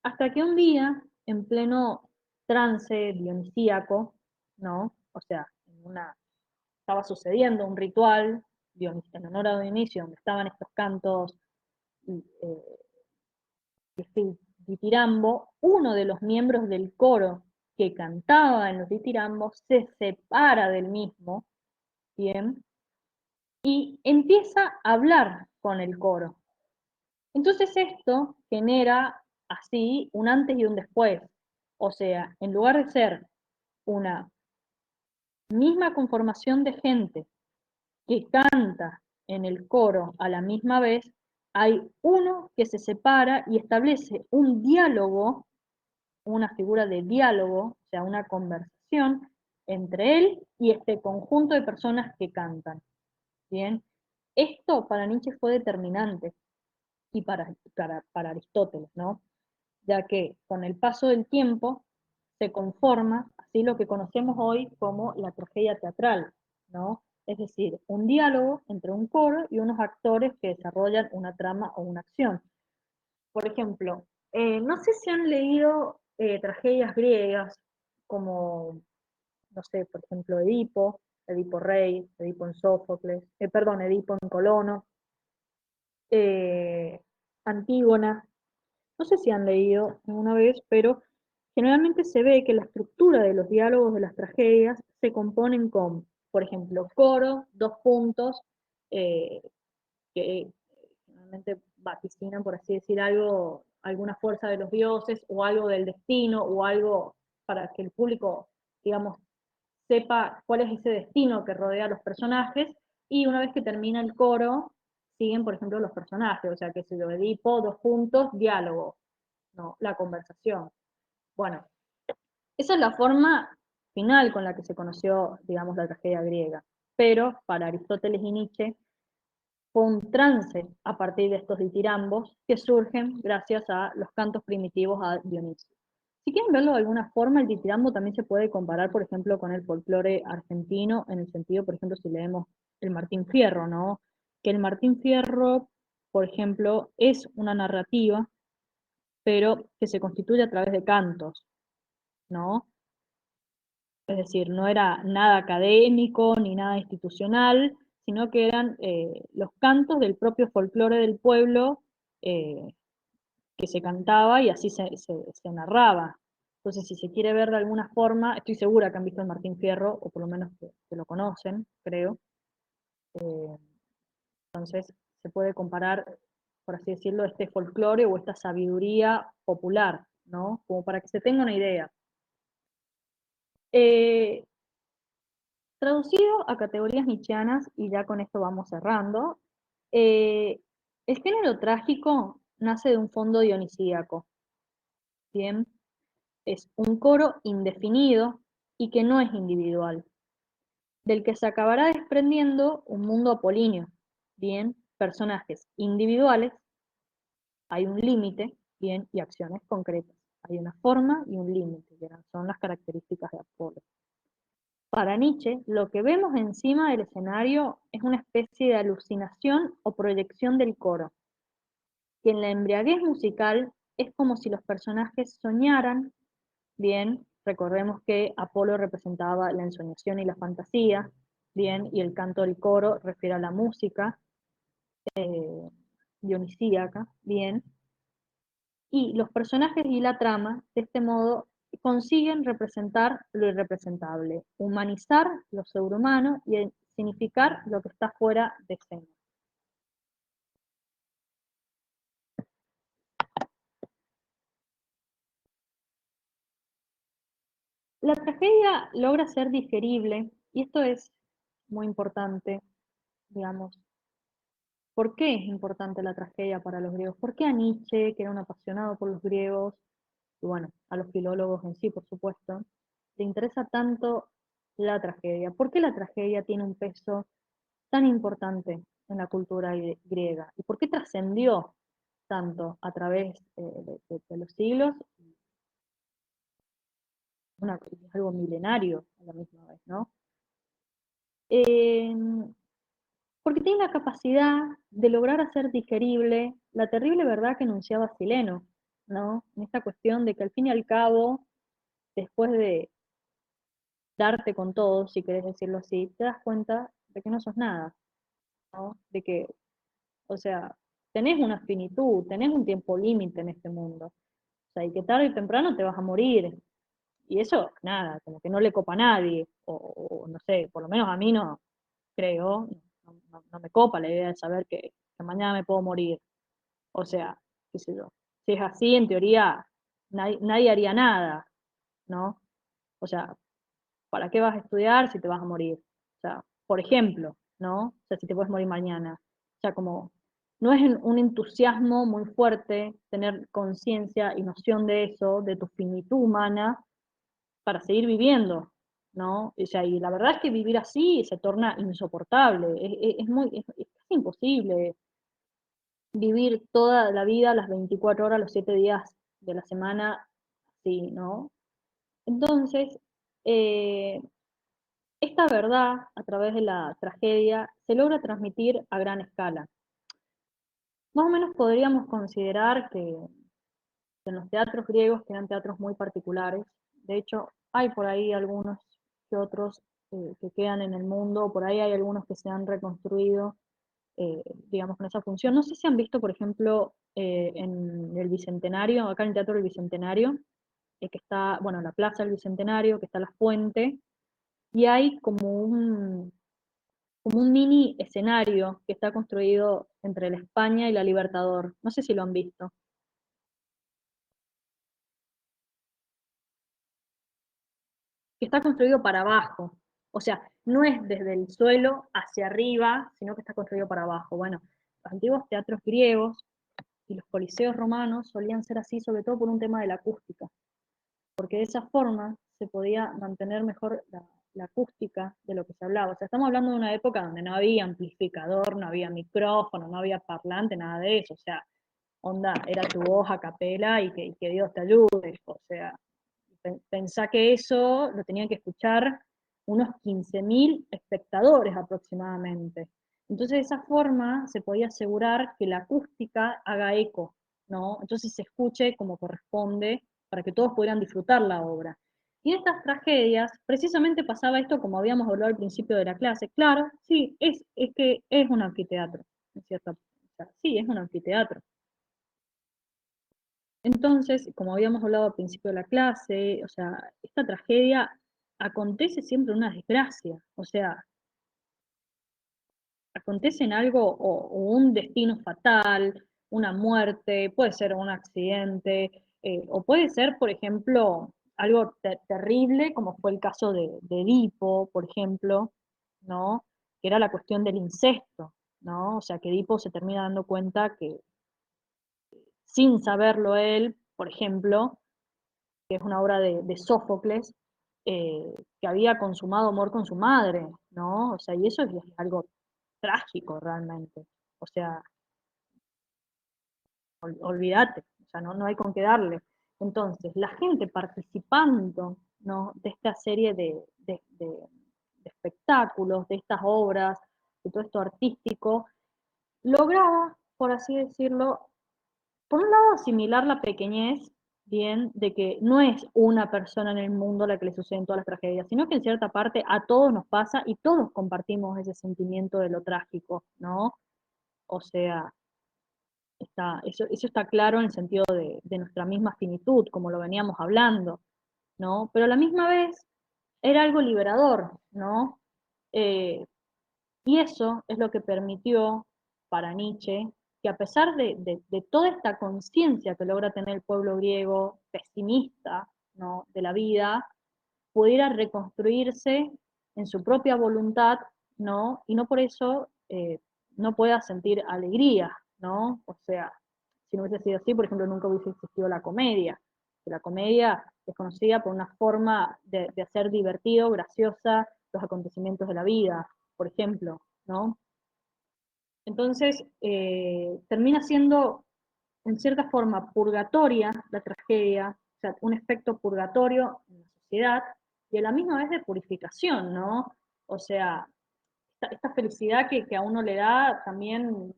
Hasta que un día, en pleno trance dionisíaco, ¿no? O sea, estaba sucediendo un ritual en honor a Dionisio, donde estaban estos cantos eh, este ditirambo, uno de los miembros del coro que cantaba en los ditirambos se separa del mismo, ¿bien? Y empieza a hablar con el coro. Entonces esto genera así un antes y un después. O sea, en lugar de ser una misma conformación de gente que canta en el coro a la misma vez, hay uno que se separa y establece un diálogo, una figura de diálogo, o sea, una conversación entre él y este conjunto de personas que cantan. Bien, esto para Nietzsche fue determinante y para Aristóteles, ¿no? Ya que con el paso del tiempo se conforma así lo que conocemos hoy como la tragedia teatral, ¿no? Es decir, un diálogo entre un coro y unos actores que desarrollan una trama o una acción. Por ejemplo, no sé si han leído tragedias griegas como, no sé, por ejemplo, Edipo, Edipo Rey, Edipo en Sófocles, perdón, Edipo en Colono, Antígona. No sé si han leído alguna vez, pero generalmente se ve que la estructura de los diálogos de las tragedias se componen con, por ejemplo, coro, dos puntos, eh, que generalmente vaticinan, por así decir, algo, alguna fuerza de los dioses, o algo del destino, o algo para que el público, digamos, sepa cuál es ese destino que rodea a los personajes, y una vez que termina el coro, siguen, por ejemplo, los personajes, o sea, que se lo Edipo, dos puntos, diálogo, ¿no? La conversación. Bueno, esa es la forma final con la que se conoció, digamos, la tragedia griega. Pero para Aristóteles y Nietzsche fue un trance a partir de estos ditirambos que surgen gracias a los cantos primitivos a Dionisio. Si quieren verlo de alguna forma, el ditirambo también se puede comparar, por ejemplo, con el folclore argentino, en el sentido, por ejemplo, si leemos el Martín Fierro, ¿no? Que el Martín Fierro, por ejemplo, es una narrativa, pero que se constituye a través de cantos, ¿no? Es decir, no era nada académico ni nada institucional, sino que eran los cantos del propio folclore del pueblo eh, que se cantaba y así se narraba. Entonces, si se quiere ver de alguna forma, estoy segura que han visto el Martín Fierro, o por lo menos que lo conocen, creo. Entonces, se puede comparar, por así decirlo, este folclore o esta sabiduría popular, ¿no? Como para que se tenga una idea. Eh, Traducido a categorías nietzscheanas, y ya con esto vamos cerrando, eh, el género trágico nace de un fondo dionisíaco, ¿bien? Es un coro indefinido y que no es individual, del que se acabará desprendiendo un mundo apolíneo, ¿bien? Personajes individuales, hay un límite, ¿bien? Y acciones concretas. Hay una forma y un límite, que son las características de Apolo. Para Nietzsche, lo que vemos encima del escenario es una especie de alucinación o proyección del coro, que en la embriaguez musical es como si los personajes soñaran, bien, recordemos que Apolo representaba la ensoñación y la fantasía, bien, y el canto del coro refiere a la música dionisíaca, bien, y los personajes y la trama, de este modo, consiguen representar lo irrepresentable, humanizar lo sobrehumano y significar lo que está fuera de escena. La tragedia logra ser digerible, y esto es muy importante, digamos. ¿Por qué es importante la tragedia para los griegos? ¿Por qué a Nietzsche, que era un apasionado por los griegos, y bueno, a los filólogos en sí, por supuesto, le interesa tanto la tragedia? ¿Por qué la tragedia tiene un peso tan importante en la cultura griega? ¿Y por qué trascendió tanto a través de los siglos? Es algo milenario a la misma vez, ¿no? Eh, Porque tiene la capacidad de lograr hacer digerible la terrible verdad que enunciaba Sileno, ¿no? En esta cuestión de que al fin y al cabo, después de darte con todo, si querés decirlo así, te das cuenta de que no sos nada, ¿no? De que, o sea, tenés una finitud, tenés un tiempo límite en este mundo. O sea, y que tarde o temprano te vas a morir. Y eso, nada, como que no le copa a nadie. O no sé, por lo menos a mí no, creo, no me copa la idea de saber que mañana me puedo morir. O sea, qué sé yo. Si es así, en teoría, nadie haría nada, ¿no? O sea, ¿para qué vas a estudiar si te vas a morir? O sea, por ejemplo, ¿no? O sea, si te puedes morir mañana. O sea, como no es un entusiasmo muy fuerte tener conciencia y noción de eso, de tu finitud humana, para seguir viviendo, ¿no? O sea, y la verdad es que vivir así se torna insoportable, es casi imposible vivir toda la vida, las 24 horas, los 7 días de la semana, así, ¿no? Entonces, eh, esta verdad, a través de la tragedia, se logra transmitir a gran escala. Más o menos podríamos considerar que en los teatros griegos, que eran teatros muy particulares, de hecho, hay por ahí algunos que otros que quedan en el mundo, por ahí hay algunos que se han reconstruido, digamos, con esa función. No sé si han visto, por ejemplo, en el Bicentenario, acá en el Teatro del Bicentenario, que está, bueno, la Plaza del Bicentenario, que está la fuente, y hay como un mini escenario que está construido entre la España y la Libertador. No sé si lo han visto. Que está construido para abajo. O sea, no es desde el suelo hacia arriba, sino que está construido para abajo. Bueno, los antiguos teatros griegos y los coliseos romanos solían ser así, sobre todo por un tema de la acústica, porque de esa forma se podía mantener mejor la acústica de lo que se hablaba. O sea, estamos hablando de una época donde no había amplificador, no había micrófono, no había parlante, nada de eso. O sea, onda, era tu voz a capela y que Dios te ayude. O sea, pensá que eso lo tenían que escuchar unos 15.000 espectadores aproximadamente. Entonces, de esa forma se podía asegurar que la acústica haga eco, ¿no? Entonces se escuche como corresponde para que todos pudieran disfrutar la obra. Y en estas tragedias, precisamente pasaba esto como habíamos hablado al principio de la clase. Claro, sí, es que es un anfiteatro, en cierta, o sea, sí, es un anfiteatro. Entonces, como habíamos hablado al principio de la clase, o sea, esta tragedia acontece siempre una desgracia, o sea, acontece en algo o un destino fatal, una muerte, puede ser un accidente, o puede ser, por ejemplo, algo terrible, como fue el caso de Edipo, por ejemplo, ¿no? Que era la cuestión del incesto, ¿no? O sea, que Edipo se termina dando cuenta que, sin saberlo él, por ejemplo, que es una obra de Sófocles, que había consumado amor con su madre, ¿no? O sea, y eso es algo trágico realmente. O sea, olvídate, o sea, no hay con qué darle. Entonces, la gente participando, ¿no? De esta serie de espectáculos, de estas obras, de todo esto artístico, lograba, por así decirlo, por un lado, asimilar la pequeñez, bien, de que no es una persona en el mundo a la que le suceden todas las tragedias, sino que en cierta parte a todos nos pasa y todos compartimos ese sentimiento de lo trágico, ¿no? O sea, eso está claro en el sentido de nuestra misma finitud, como lo veníamos hablando, ¿no? Pero a la misma vez era algo liberador, ¿no? Eh, y eso es lo que permitió para Nietzsche que a pesar de toda esta conciencia que logra tener el pueblo griego pesimista, ¿no? De la vida, pudiera reconstruirse en su propia voluntad, ¿no? Y no por eso no pueda sentir alegría, ¿no? O sea, si no hubiese sido así, por ejemplo, nunca hubiese existido la comedia. La comedia es conocida por una forma de hacer divertido, graciosa, los acontecimientos de la vida, por ejemplo, ¿no? Entonces, termina siendo, en cierta forma, purgatoria la tragedia, o sea, un efecto purgatorio en la sociedad, y a la misma vez de purificación, ¿no? O sea, esta felicidad que a uno le da también,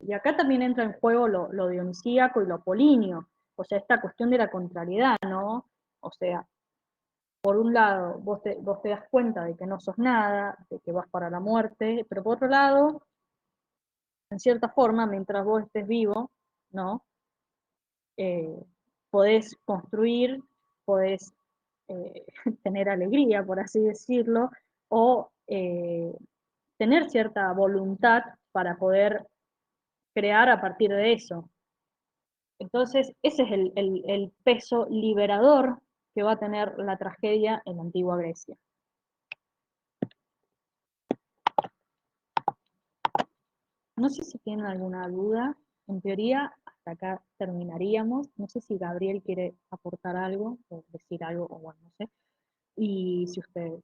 y acá también entra en juego lo dionisíaco y lo apolíneo, o sea, esta cuestión de la contrariedad, ¿no? O sea, por un lado, vos te das cuenta de que no sos nada, de que vas para la muerte, pero por otro lado, en cierta forma, mientras vos estés vivo, ¿no? Eh, podés construir, podés eh, tener alegría, por así decirlo, o tener cierta voluntad para poder crear a partir de eso. Entonces, ese es el peso liberador que va a tener la tragedia en la antigua Grecia. No sé si tienen alguna duda. En teoría, hasta acá terminaríamos. No sé si Gabriel quiere aportar algo, o decir algo, o bueno, no sé. Y si ustedes.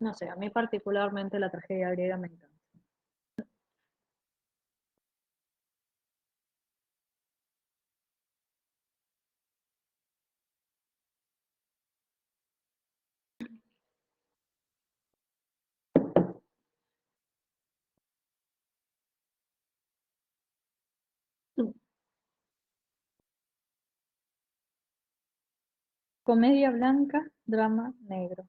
No sé, a mí particularmente la tragedia griega me encanta. Comedia blanca, drama negro.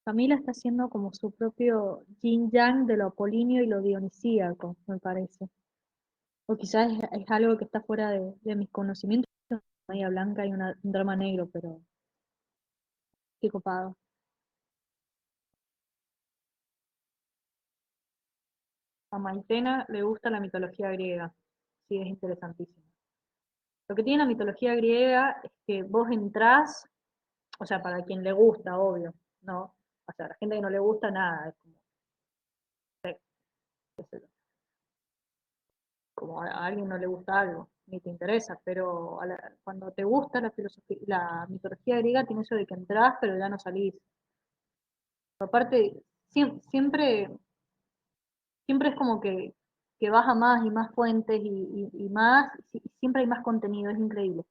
Camila está haciendo como su propio yin yang de lo apolíneo y lo dionisíaco, me parece. O quizás es algo que está fuera de mis conocimientos. Comedia blanca y un drama negro, pero qué copado. A Maitena le gusta la mitología griega. Sí, es interesantísimo. Lo que tiene la mitología griega es que vos entrás, o sea, para quien le gusta, obvio, ¿no? O sea, a la gente que no le gusta nada, es como, qué sé yo, como a alguien no le gusta algo, ni te interesa, pero cuando te gusta la filosofía, la mitología griega tiene eso de que entrás, pero ya no salís. Aparte, siempre, siempre es como que vas a más y más fuentes y más, siempre hay más contenido, es increíble.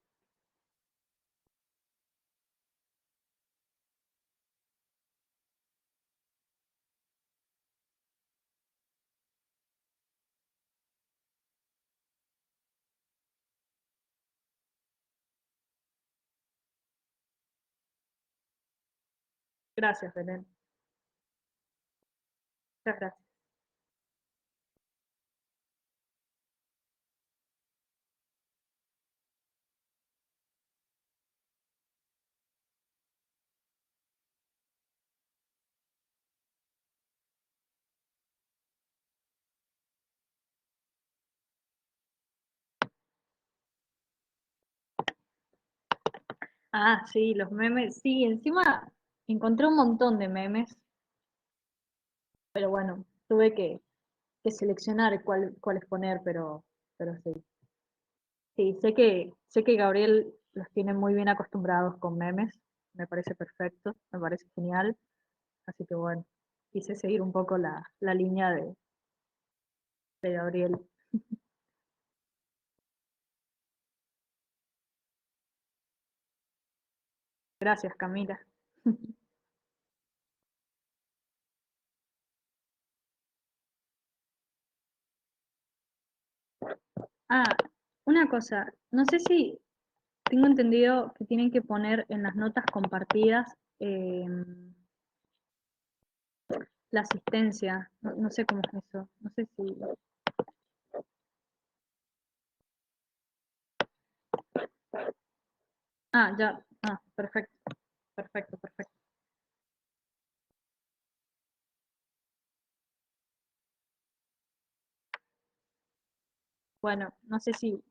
Gracias, Belén. Muchas gracias. Ah, sí, los memes. Sí, encima encontré un montón de memes, pero bueno, tuve que seleccionar cuáles poner, pero sí. Sí, sé que Gabriel los tiene muy bien acostumbrados con memes. Me parece perfecto, me parece genial. Así que bueno, quise seguir un poco la línea de Gabriel. Gracias, Camila. Ah, una cosa, no sé si tengo entendido que tienen que poner en las notas compartidas la asistencia. No, no sé cómo es eso. No sé si. Ah, ya. Ah, perfecto. Perfecto, perfecto. Bueno, no sé si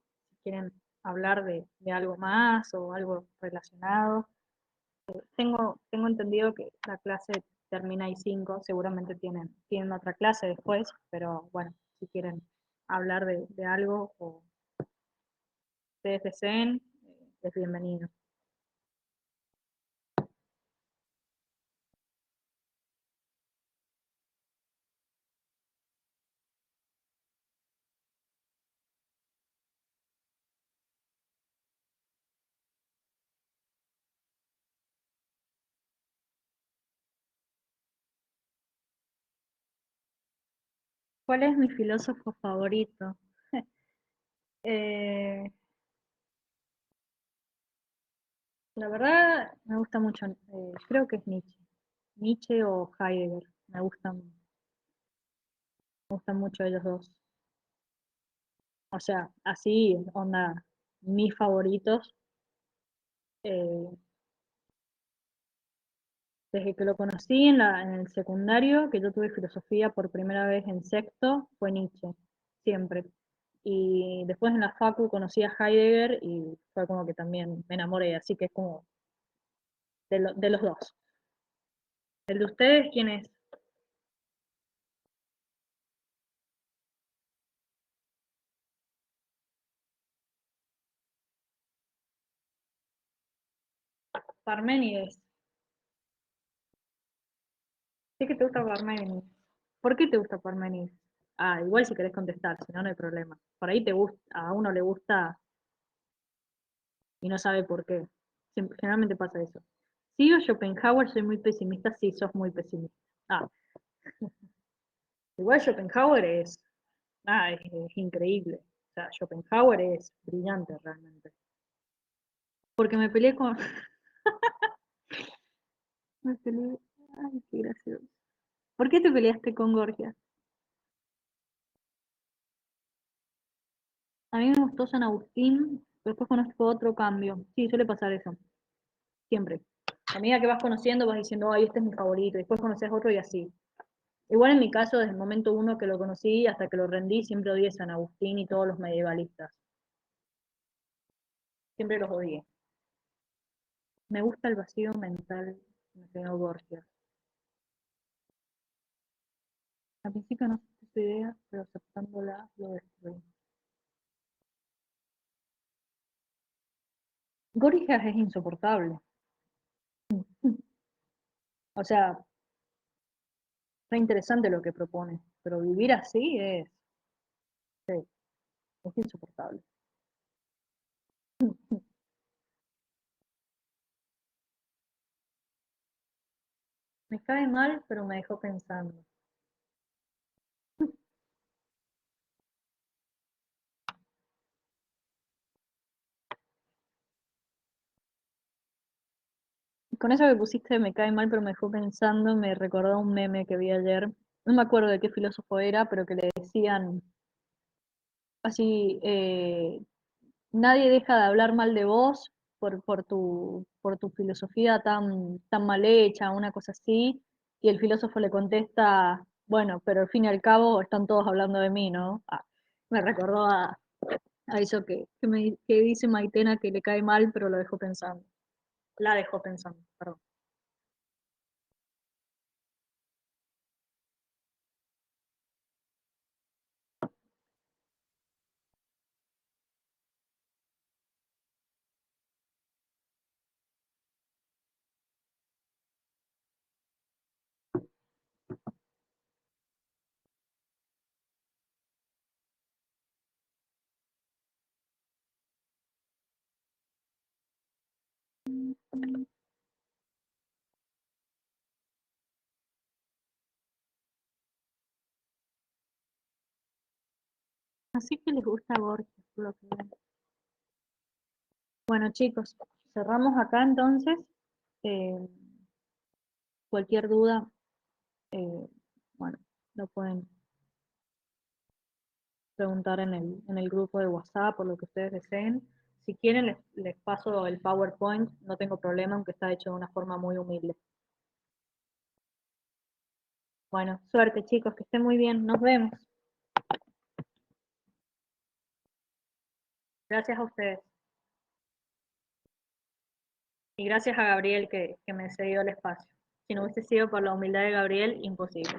quieren hablar de algo más o algo relacionado. Tengo entendido que la clase termina ahí 5, seguramente tienen otra clase después, pero bueno, si quieren hablar de algo o ustedes deseen, es bienvenido. ¿Cuál es mi filósofo favorito? Eh, la verdad, me gusta mucho, creo que es Nietzsche. Nietzsche o Heidegger, me gustan mucho ellos dos. O sea, así, onda, mis favoritos. eh, Desde que lo conocí en el secundario, que yo tuve filosofía por primera vez en sexto, fue Nietzsche, siempre. Y después en la facu conocí a Heidegger y fue como que también me enamoré, así que es como de los dos. ¿El de ustedes quién es? Parménides. Sé que te gusta Parménides. ¿Por qué te gusta Parménides? Ah, igual si querés contestar, si no, no hay problema. Por ahí te gusta, a uno le gusta y no sabe por qué. Generalmente pasa eso. Si yo Schopenhauer soy muy pesimista, sí, sos muy pesimista. Ah, igual Schopenhauer es increíble. O sea, Schopenhauer es brillante realmente. Porque me peleé con... me peleé... Ay, qué gracioso. ¿Por qué te peleaste con Gorgia? A mí me gustó San Agustín, pero después conozco otro cambio. Sí, suele pasar eso. Siempre. A medida que vas conociendo, vas diciendo, ay, este es mi favorito. Y después conoces otro y así. Igual en mi caso, desde el momento uno que lo conocí hasta que lo rendí, siempre odié San Agustín y todos los medievalistas. Siempre los odié. Me gusta el vacío mental que me creó Borges. Al principio no acepté su idea, pero aceptándola lo destruí. Gorgias es insoportable. O sea, está interesante lo que propone, pero vivir así sí, es insoportable. Me cae mal, pero me dejó pensando. Con eso que pusiste me cae mal, pero me dejó pensando, me recordó un meme que vi ayer. No me acuerdo de qué filósofo era, pero que le decían así, nadie deja de hablar mal de vos por tu filosofía tan mal hecha, una cosa así. Y el filósofo le contesta, bueno, pero al fin y al cabo están todos hablando de mí, ¿no? Ah, me recordó a eso que dice Maitena que le cae mal, pero lo dejó pensando. La dejó pensando, perdón. Así que les gusta Borges, por lo que veo. Bueno, chicos, cerramos acá entonces. Eh, cualquier duda, eh, bueno, lo pueden preguntar en el grupo de WhatsApp o lo que ustedes deseen. Si quieren, les paso el PowerPoint, no tengo problema, aunque está hecho de una forma muy humilde. Bueno, suerte chicos, que estén muy bien, nos vemos. Gracias a ustedes. Y gracias a Gabriel que me cedió el espacio. Si no hubiese sido por la humildad de Gabriel, imposible.